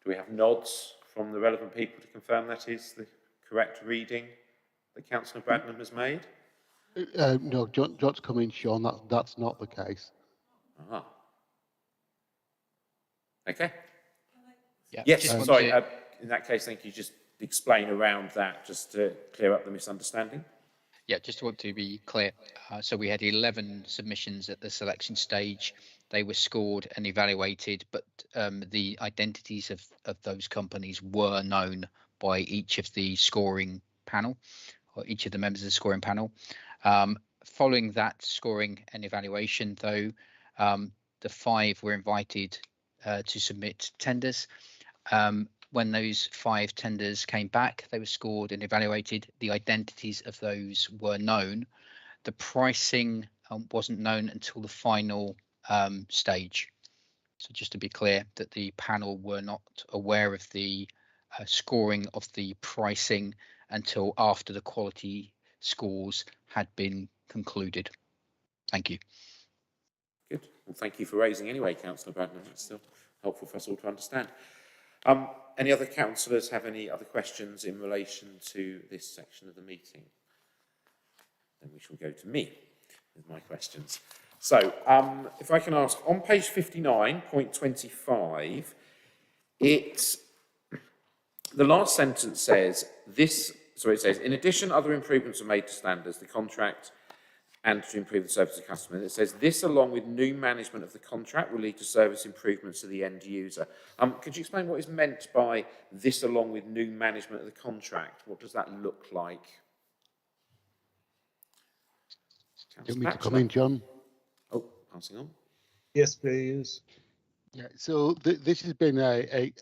we have nods from the relevant people to confirm that is the correct reading that Councillor Bradnam has made? No, John's coming, Sean. That's not the case. Ah. Okay. Yeah, Yes, just sorry. In that case, thank you. Just explain around that, just to clear up the misunderstanding. Yeah, just want to be clear. So we had 11 submissions at the selection stage. They were scored and evaluated, but the identities of those companies were known by each of the scoring panel, or each of the members of the scoring panel. Following that scoring and evaluation, though, the 5 were invited to submit tenders. When those 5 tenders came back, they were scored and evaluated. The identities of those were known. The pricing wasn't known until the final stage. So just to be clear, that the panel were not aware of the scoring of the pricing until after the quality scores had been concluded. Thank you. Good. Well, thank you for raising anyway, Councillor Bradnam. That's still helpful for us all to understand. Any other councillors have any other questions in relation to this section of the meeting? Then we shall go to me with my questions. So, if I can ask, on page 59.25, the last sentence says, it says, in addition, other improvements are made to standards, the contract, and to improve the service to the customer. And it says, this along with new management of the contract will lead to service improvements to the end user. Could you explain what is meant by this along with new management of the contract? What does that look like? Do you want me to come in, John? Oh, passing on. Yes, please. Yeah, so this has been a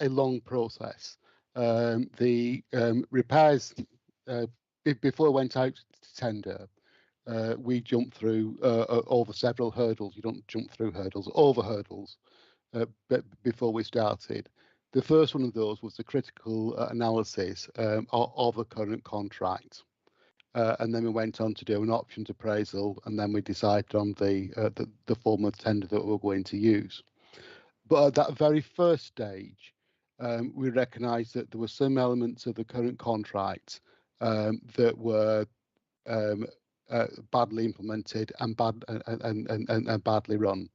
long process. The repairs, before it went out to tender, we jumped through over several hurdles. You don't jump through hurdles, over hurdles, before we started. The first one of those was the critical analysis of the current contract. And then we went on to do an options appraisal, and then we decided on the form of tender that we were going to use. But at that very first stage, we recognised that there were some elements of the current contract that were badly implemented and badly run.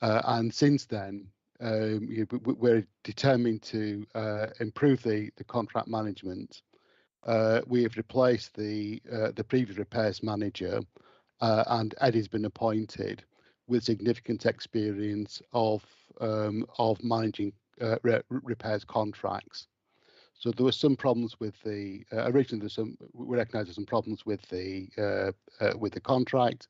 And since then, we're determined to improve the contract management. We have replaced the previous repairs manager, and Eddie's been appointed with significant experience of managing repairs contracts. So there were some problems with the originally. We recognised there's some problems with the contract,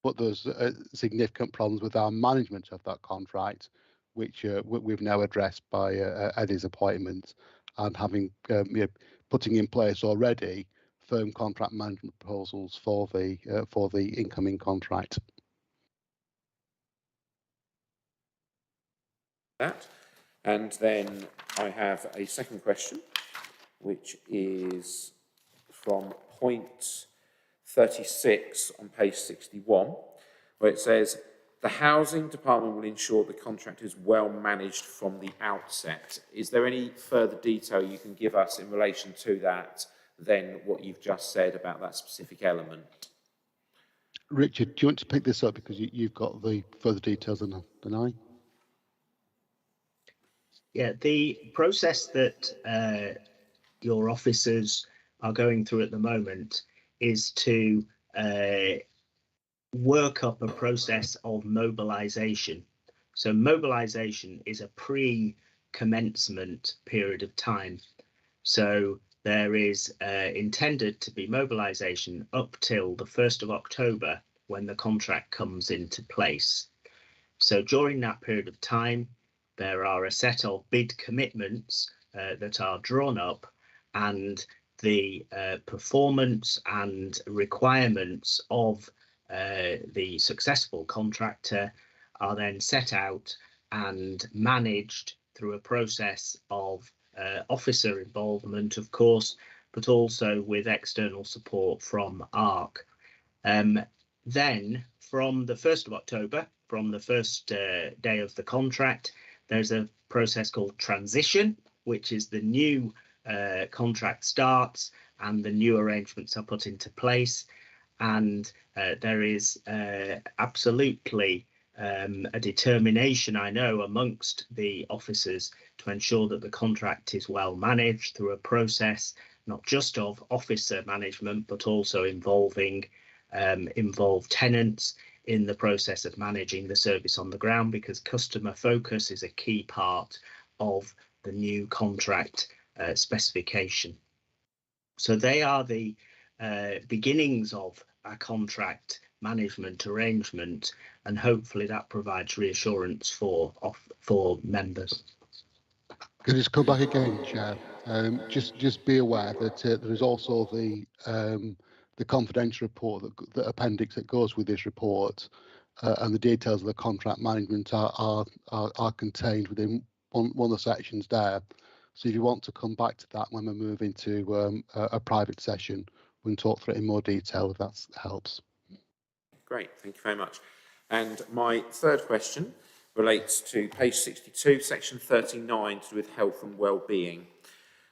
but there's significant problems with our management of that contract, which we've now addressed by Eddie's appointment and having putting in place already firm contract management proposals for the incoming contract. That. And then I have a second question, which is from point 36 on page 61, where it says, the housing department will ensure the contract is well managed from the outset. Is there any further detail you can give us in relation to that than what you've just said about that specific element? Richard, do you want to pick this up because you've got the further details than I? Yeah, the process that your officers are going through at the moment is to work up a process of mobilisation. So mobilisation is a pre-commencement period of time. So there is intended to be mobilisation up till the 1st of October when the contract comes into place. So during that period of time, there are a set of bid commitments that are drawn up, and the performance and requirements of the successful contractor are then set out and managed through a process of officer involvement, of course, but also with external support from ARC. Then from the 1st of October, from the first day of the contract, there's a process called transition, which is the new contract starts and the new arrangements are put into place. And there is absolutely a determination, I know, amongst the officers to ensure that the contract is well managed through a process not just of officer management, but also involving involved tenants in the process of managing the service on the ground, because customer focus is a key part of the new contract specification. So they are the beginnings of a contract management arrangement, and hopefully that provides reassurance for members. Can I just come back again, Chair? Just be aware that there is also the confidential report, the appendix that goes with this report, and the details of the contract management are contained within one of the sections there. So if you want to come back to that when we move into a private session, we can talk through it in more detail if that helps. Great, thank you very much. And my third question relates to page 62, section 39, to do with health and well-being,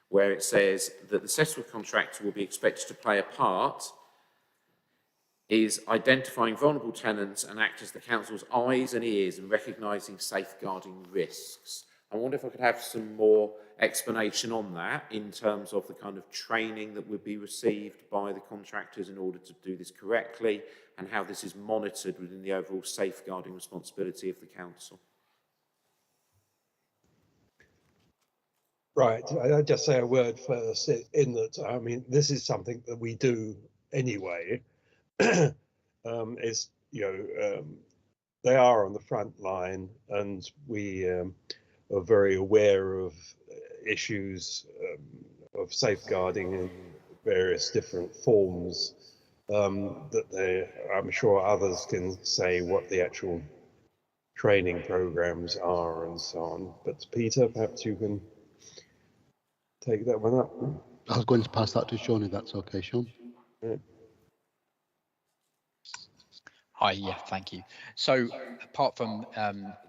where it says that the settlement contractor will be expected to play a part is identifying vulnerable tenants and act as the council's eyes and ears in recognising safeguarding risks. I wonder if I could have some more explanation on that in terms of the kind of training that would be received by the contractors in order to do this correctly, and how this is monitored within the overall safeguarding responsibility of the council. Right, I'll just say a word first in that, I mean, this is something that we do anyway. Is, they are on the front line, and we are very aware of issues of safeguarding in various different forms, that I'm sure others can say what the actual training programs are and so on. But Peter, perhaps you can take that one up. I was going to pass that to Sean, if that's okay, Sean. Yeah. Hi, yeah, thank you. So apart from,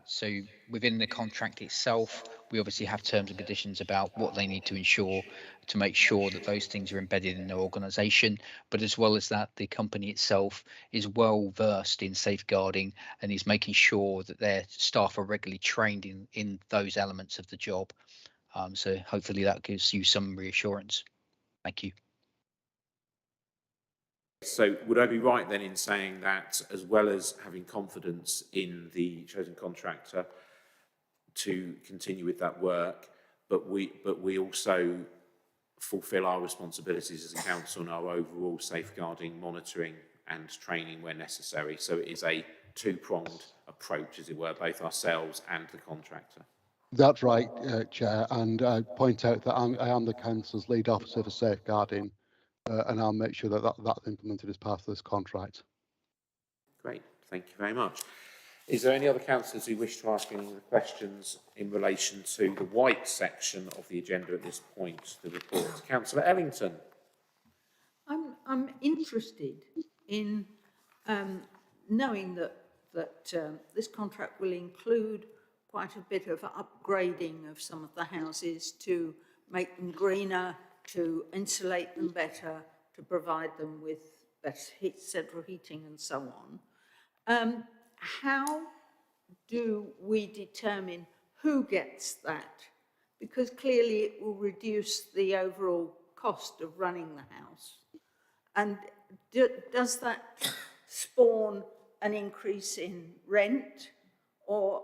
so within the contract itself, we obviously have terms and conditions about what they need to ensure to make sure that those things are embedded in their organisation. But as well as that, the company itself is well versed in safeguarding and is making sure that their staff are regularly trained in those elements of the job. So hopefully that gives you some reassurance. Thank you. So would I be right then in saying that, as well as having confidence in the chosen contractor to continue with that work, but we also fulfil our responsibilities as a council and our overall safeguarding, monitoring and training where necessary? So it is a two-pronged approach, as it were, both ourselves and the contractor. That's right, Chair, and I point out that I am the council's lead officer for safeguarding, and I'll make sure that that's implemented as part of this contract. Great, thank you very much. Is there any other councillors who wish to ask any other questions in relation to the white section of the agenda at this point, the report? Councillor Ellington. I'm interested in knowing that this contract will include quite a bit of upgrading of some of the houses to make them greener, to insulate them better, to provide them with better central heating and so on. How do we determine who gets that? Because clearly it will reduce the overall cost of running the house. And does that spawn an increase in rent? Or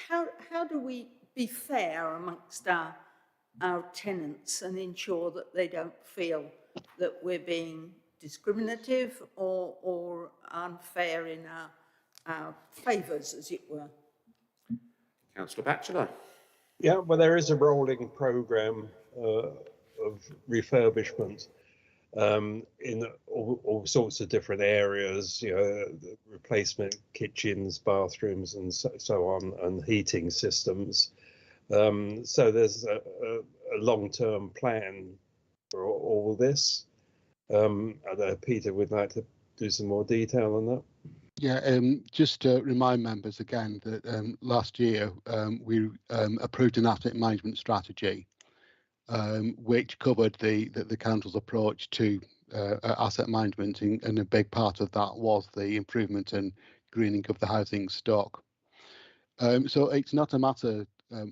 how do we be fair amongst our tenants and ensure that they don't feel that we're being discriminative or unfair in our favours, as it were? Councillor Batchelor. Yeah, well, there is a rolling programme of refurbishment in all sorts of different areas, replacement kitchens, bathrooms and so on, and heating systems. So there's a long-term plan for all this. I don't know, Peter would like to do some more detail on that. Yeah, just to remind members again that last year we approved an asset management strategy, which covered the council's approach to asset management, and a big part of that was the improvement and greening of the housing stock. So it's not a matter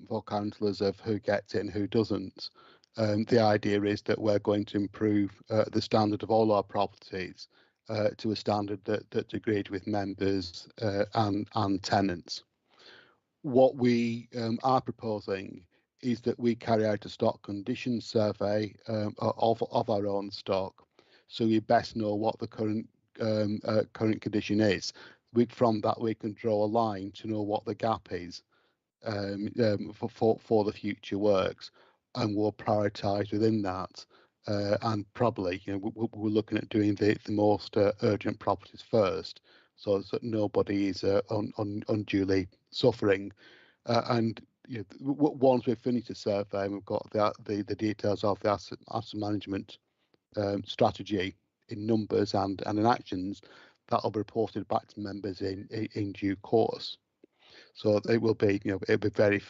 for councillors of who gets it and who doesn't. The idea is that we're going to improve the standard of all our properties to a standard that's agreed with members and tenants. What we are proposing is that we carry out a stock condition survey of our own stock, so we best know what the current condition is. From that, we can draw a line to know what the gap is for the future works, and we'll prioritise within that. And probably, we're looking at doing the most urgent properties first, so that nobody is unduly suffering. And once we've finished the survey and we've got the details of the asset management strategy in numbers and in actions, that will be reported back to members in due course. So it will be, it'll be very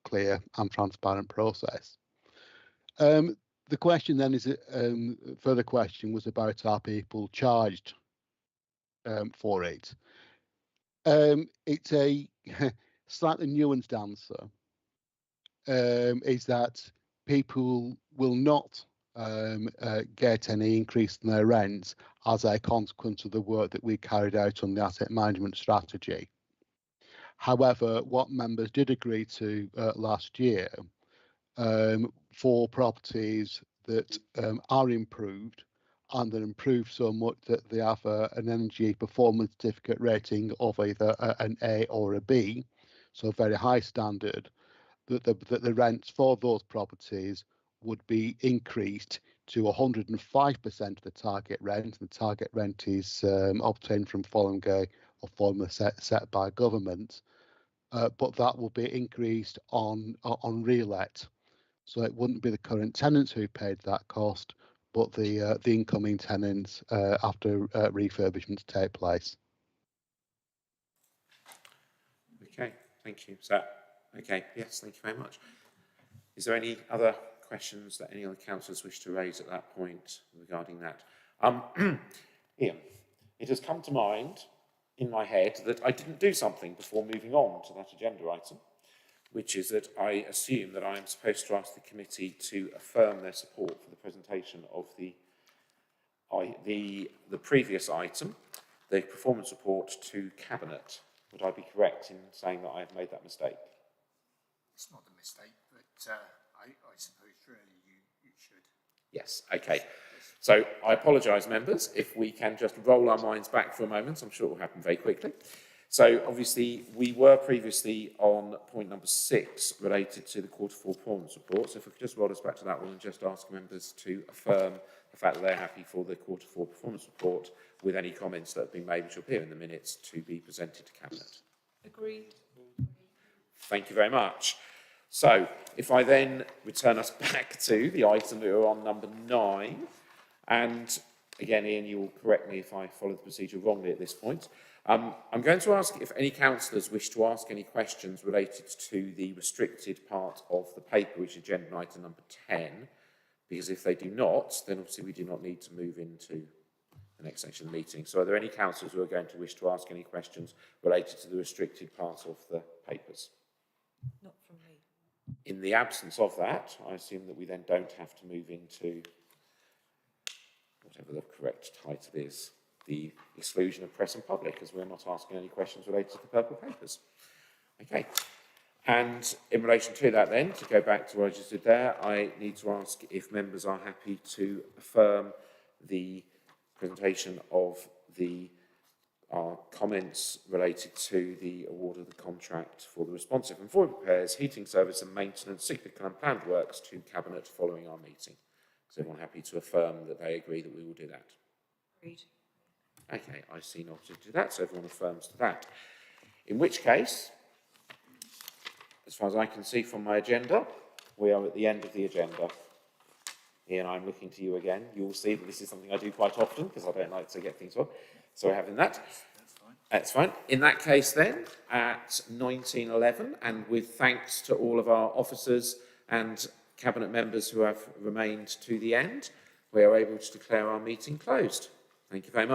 clear and transparent process. The question then is, further question was about, are people charged for it? It's a slightly nuanced answer, is that people will not get any increase in their rents as a consequence of the work that we carried out on the asset management strategy. However, what members did agree to last year, for properties that are improved, and they're improved so much that they have an energy performance certificate rating of either an A or a B, so a very high standard, that the rents for those properties would be increased to 105% of the target rent. The target rent is obtained from following a formula set by government, but that will be increased on re-let. So it wouldn't be the current tenants who paid that cost, but the incoming tenants after refurbishments take place. Okay, thank you. So, okay, yes, thank you very much. Is there any other questions that any other councillors wish to raise at that point regarding that? Ian, it has come to mind in my head that I didn't do something before moving on to that agenda item, which is that I assume that I am supposed to ask the committee to affirm their support for the presentation of the previous item, the performance report to Cabinet. Would I be correct in saying that I have made that mistake? It's not a mistake, but I suppose really you should. Yes, okay. So I apologise, members, if we can just roll our minds back for a moment. I'm sure it will happen very quickly. So obviously we were previously on point number 6 related to the Q4 performance report. So if we could just roll us back to that one and just ask members to affirm the fact that they're happy for the Q4 performance report with any comments that have been made, which will appear in the minutes, to be presented to Cabinet. Agreed. Thank you very much. So if I then return us back to the item that we're on, number 9, and again, Ian, you will correct me if I follow the procedure wrongly at this point. I'm going to ask if any councillors wish to ask any questions related to the restricted part of the paper, which is agenda item number 10, because if they do not, then obviously we do not need to move into the next section of the meeting. So are there any councillors who are going to wish to ask any questions related to the restricted part of the papers? Not from me. In the absence of that, I assume that we then don't have to move into whatever the correct title is, the exclusion of press and public, as we're not asking any questions related to the purple papers. Okay. And in relation to that then, to go back to what I just did there, I need to ask if members are happy to affirm the presentation of our comments related to the award of the contract for the responsive and void repairs, heating service and maintenance, cyclical and planned works to Cabinet following our meeting. Is everyone happy to affirm that they agree that we will do that? Agreed. Okay, I see no opposition to that, so everyone affirms to that. In which case, as far as I can see from my agenda, we are at the end of the agenda. Ian, I'm looking to you again. You will see that this is something I do quite often because I don't like to get things wrong. So we're having that. That's fine. In that case then, at 19:11, and with thanks to all of our officers and Cabinet members who have remained to the end, we are able to declare our meeting closed. Thank you very much.